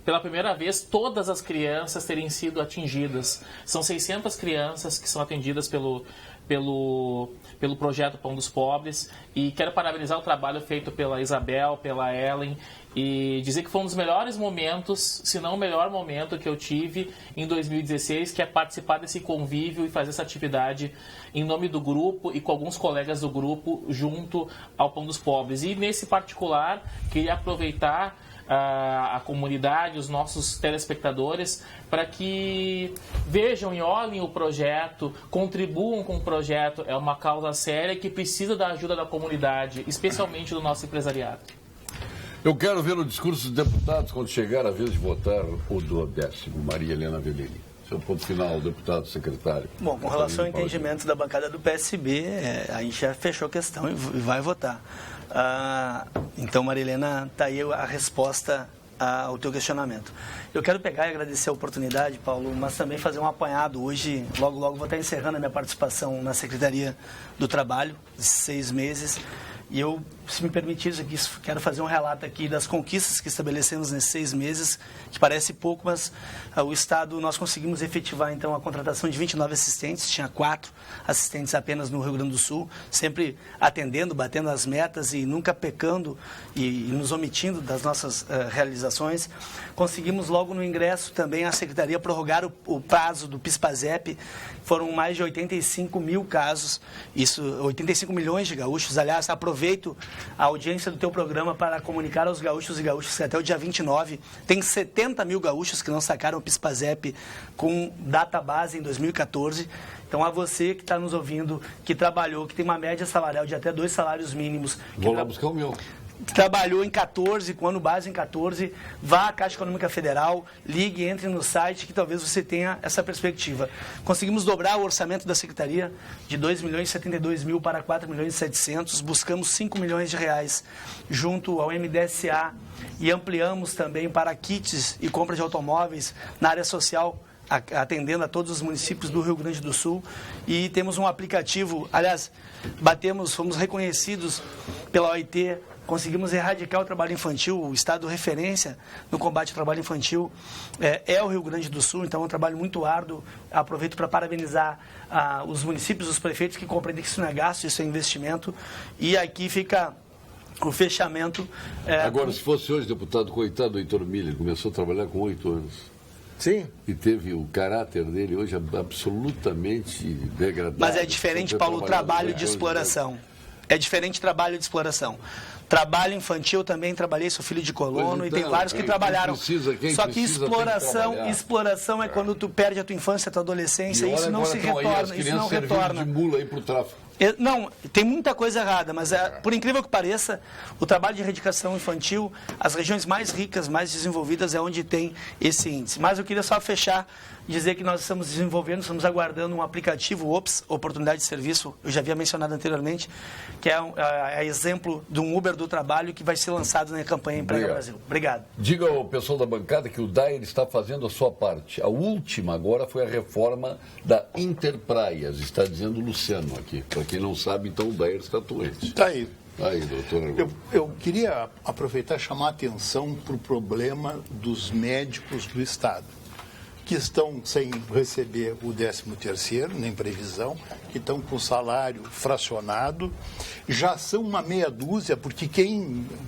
pela primeira vez todas as crianças terem sido atingidas. São 600 crianças que são atendidas pelo projeto Pão dos Pobres, e quero parabenizar o trabalho feito pela Isabel, pela Ellen, e dizer que foi um dos melhores momentos, se não o melhor momento que eu tive em 2016, que é participar desse convívio e fazer essa atividade em nome do grupo e com alguns colegas do grupo junto ao Pão dos Pobres. E nesse particular, queria aproveitar a comunidade, os nossos telespectadores, para que vejam e olhem o projeto, contribuam com o projeto. É uma causa séria que precisa da ajuda da comunidade, especialmente do nosso empresariado. Eu quero ver o discurso dos deputados quando chegar a vez de votar o do 10º, Maria Helena Velini. Seu ponto final, deputado secretário. Bom, com relação ao entendimento da bancada do PSB, a gente já fechou a questão e vai votar. Então, Maria Helena, está aí a resposta ao teu questionamento. Eu quero pegar e agradecer a oportunidade, Paulo, mas também fazer um apanhado. Hoje, logo vou estar encerrando a minha participação na Secretaria do Trabalho, de 6 meses. E eu, se me permitir aqui, quero fazer um relato aqui das conquistas que estabelecemos nesses 6 meses, que parece pouco, mas o Estado, nós conseguimos efetivar, então, a contratação de 29 assistentes, tinha 4 assistentes apenas no Rio Grande do Sul, sempre atendendo, batendo as metas e nunca pecando e nos omitindo das nossas realizações. Conseguimos, logo no ingresso, também a Secretaria prorrogar o prazo do PIS/PASEP. Foram mais de 85 mil casos, 85 milhões de gaúchos. Aliás, aproveito a audiência do teu programa para comunicar aos gaúchos e gaúchas que até o dia 29 tem 70 mil gaúchos que não sacaram o PIS/PASEP com data base em 2014. Então, a você que está nos ouvindo, que trabalhou, que tem uma média salarial de até 2 salários mínimos... Vou lá buscar o meu. Trabalhou em 14, com ano base em 14, vá à Caixa Econômica Federal, ligue, entre no site, que talvez você tenha essa perspectiva. Conseguimos dobrar o orçamento da Secretaria de 2 milhões e 72 mil para 4 milhões e 700, buscamos 5 milhões de reais junto ao MDSA e ampliamos também para kits e compra de automóveis na área social, atendendo a todos os municípios do Rio Grande do Sul, e temos um aplicativo, aliás, fomos reconhecidos pela OIT, conseguimos erradicar o trabalho infantil, o estado referência no combate ao trabalho infantil é o Rio Grande do Sul, então é um trabalho muito árduo. Aproveito para parabenizar os municípios, os prefeitos que compreendem que isso não é gasto, isso é investimento, e aqui fica o fechamento. Agora, se fosse hoje, deputado, coitado do Heitor Miller, começou a trabalhar com 8 anos. Sim. E teve o caráter dele hoje absolutamente degradado. Mas é diferente, Paulo, o trabalho de exploração. É diferente trabalho de exploração. Trabalho infantil também trabalhei, sou filho de colono, e tem vários que trabalharam. Só que exploração é quando tu perde a tua infância, a tua adolescência, e isso não se retorna. Isso não retorna. De mula aí pro tráfico. Não, tem muita coisa errada, mas por incrível que pareça, o trabalho de erradicação infantil, as regiões mais ricas, mais desenvolvidas, é onde tem esse índice. Mas eu queria só fechar, dizer que nós estamos desenvolvendo, estamos aguardando um aplicativo OPS, Oportunidade de Serviço, eu já havia mencionado anteriormente, que é exemplo de um Uber do trabalho que vai ser lançado na campanha Emprega Brasil. Obrigado. Diga ao pessoal da bancada que o DAER está fazendo a sua parte. A última agora foi a reforma da Interpraias, está dizendo o Luciano aqui. Para quem não sabe, então o DAER está atuante. Está aí. Aí, doutor. Eu queria aproveitar e chamar a atenção para o problema dos médicos do Estado, que estão sem receber o 13º, nem previsão, que estão com salário fracionado, já são uma meia dúzia, porque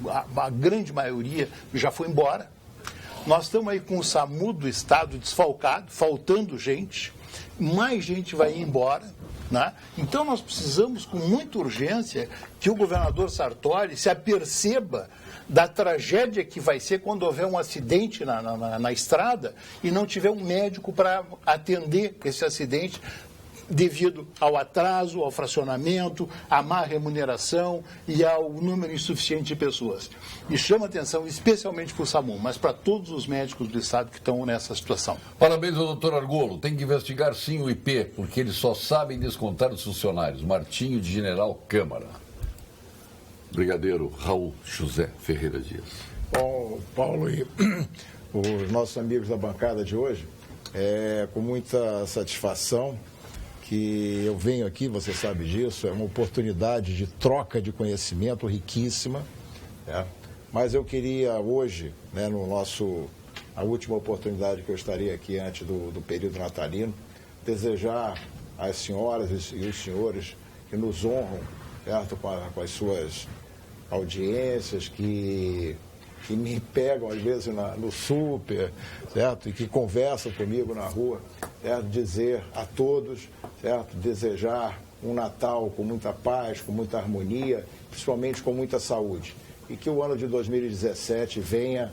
a grande maioria já foi embora. Nós estamos aí com o SAMU do Estado desfalcado, faltando gente, mais gente vai ir embora, né? Então nós precisamos, com muita urgência, que o governador Sartori se aperceba da tragédia que vai ser quando houver um acidente na estrada e não tiver um médico para atender esse acidente, devido ao atraso, ao fracionamento, à má remuneração e ao número insuficiente de pessoas. E chama atenção especialmente para o SAMU, mas para todos os médicos do Estado que estão nessa situação. Parabéns ao doutor Argolo. Tem que investigar sim o IP, porque eles só sabem descontar os funcionários. Martinho de General Câmara. Brigadeiro Raul José Ferreira Dias. Bom, Paulo e os nossos amigos da bancada de hoje, com muita satisfação que eu venho aqui, você sabe disso, é uma oportunidade de troca de conhecimento riquíssima, mas eu queria hoje, a última oportunidade que eu estaria aqui antes do período natalino, desejar às senhoras e os senhores que nos honram, certo, com as suas audiências, que me pegam às vezes no super, certo, e que conversam comigo na rua, certo, dizer a todos, certo, desejar um Natal com muita paz, com muita harmonia, principalmente com muita saúde. E que o ano de 2017 venha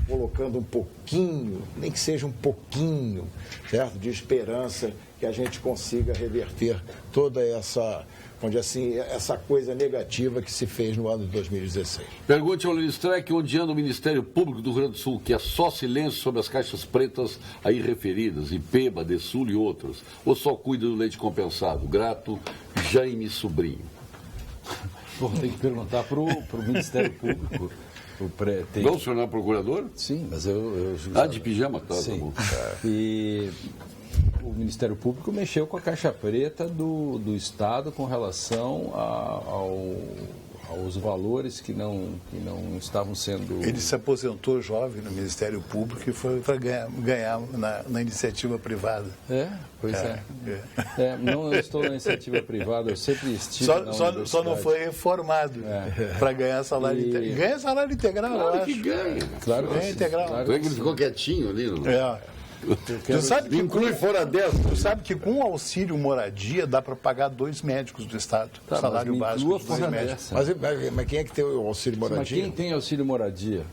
colocando um pouquinho, nem que seja um pouquinho, certo, de esperança, que a gente consiga reverter toda essa coisa negativa que se fez no ano de 2016. Pergunte ao Linistrec onde anda o Ministério Público do Rio Grande do Sul, que é só silêncio sobre as caixas pretas aí referidas, IPê, Badesul e outras, ou só cuida do leite compensado. Grato, Jaime Sobrinho. Bom, tem que perguntar para o Ministério Público. Vamos se tornar procurador? Sim, mas de pijama? Tá bom. E o Ministério Público mexeu com a caixa preta do Estado com relação aos valores que não estavam sendo... Ele se aposentou jovem no Ministério Público e foi para ganhar na iniciativa privada. Pois é. Não, eu estou na iniciativa privada, eu sempre estive na universidade. Só não foi reformado para ganhar salário integral. Ganha salário integral, claro, eu acho. Que ganha. Claro que ganha integral. Claro que ele ficou quietinho ali, não? Tu sabe que inclui fora dessa. Tu sabe que com o auxílio moradia dá para pagar 2 médicos do Estado. Salário básico de 2 médicos. Mas quem é que tem o auxílio moradia? Mas quem tem auxílio moradia?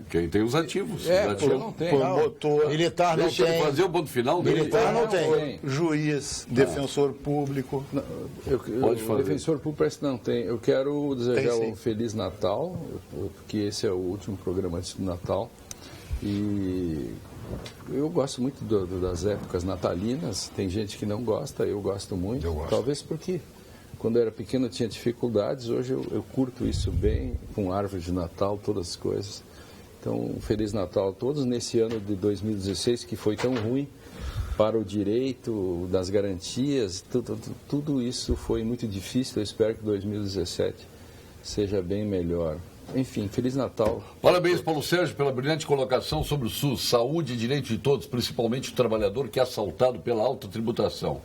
Quem tem os ativos. Não tem. Militar não Deixa tem. Ele fazer o ponto final dele. Militar não tem. Juiz, defensor público. Pode fazer. Defensor público parece que não tem. Eu quero desejar um Feliz Natal, porque esse é o último programa antes do Natal. E eu gosto muito das épocas natalinas. Tem gente que não gosta, eu gosto muito. Eu gosto. Talvez porque quando eu era pequeno eu tinha dificuldades. Hoje eu curto isso bem, com árvore de Natal, todas as coisas. Então, um Feliz Natal a todos nesse ano de 2016 que foi tão ruim para o direito, das garantias. Tudo isso foi muito difícil. Eu espero que 2017 seja bem melhor. Enfim, Feliz Natal. Parabéns, Paulo Sérgio, pela brilhante colocação sobre o SUS. Saúde e direito de todos, principalmente o trabalhador que é assaltado pela alta tributação.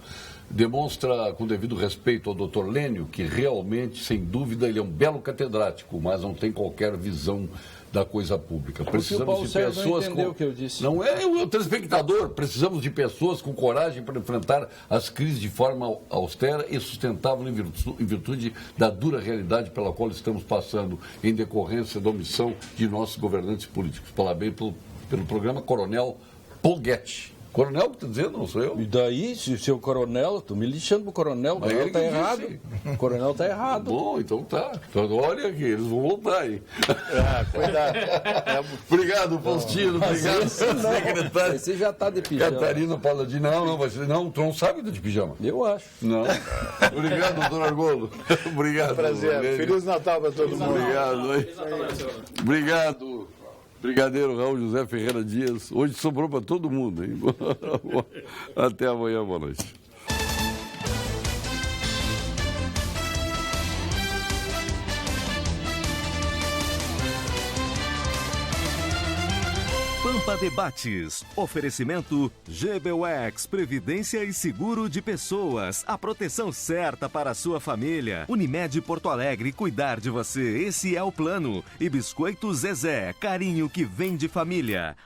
Demonstra, com devido respeito ao Dr. Lênio, que realmente, sem dúvida, ele é um belo catedrático, mas não tem qualquer visão da coisa pública. Precisamos de pessoas com... o que eu disse. Não é o telespectador. Precisamos de pessoas com coragem para enfrentar as crises de forma austera e sustentável em virtude da dura realidade pela qual estamos passando em decorrência da omissão de nossos governantes políticos. Parabéns pelo programa Coronel Polguete. Coronel que está dizendo, não sou eu. E daí, se o seu coronel, estou me lixando pro coronel, o coronel está errado. O coronel está errado. Bom, então tá. Então olha aqui, eles vão voltar aí. Cuidado. Obrigado, Faustino. Obrigado, secretário. Você já está de pijama. Catarina Paula de não, tu não sabe de pijama. Eu acho. Não. Obrigado, doutor Argolo. Obrigado. Prazer. Feliz Natal para todo mundo. Obrigado. Obrigado. Brigadeiro Raul José Ferreira Dias. Hoje sobrou para todo mundo, hein? Até amanhã, boa noite. Pampa Debates. Oferecimento GBUX, Previdência e Seguro de Pessoas. A proteção certa para a sua família. Unimed Porto Alegre, cuidar de você. Esse é o plano. E Biscoito Zezé, carinho que vem de família.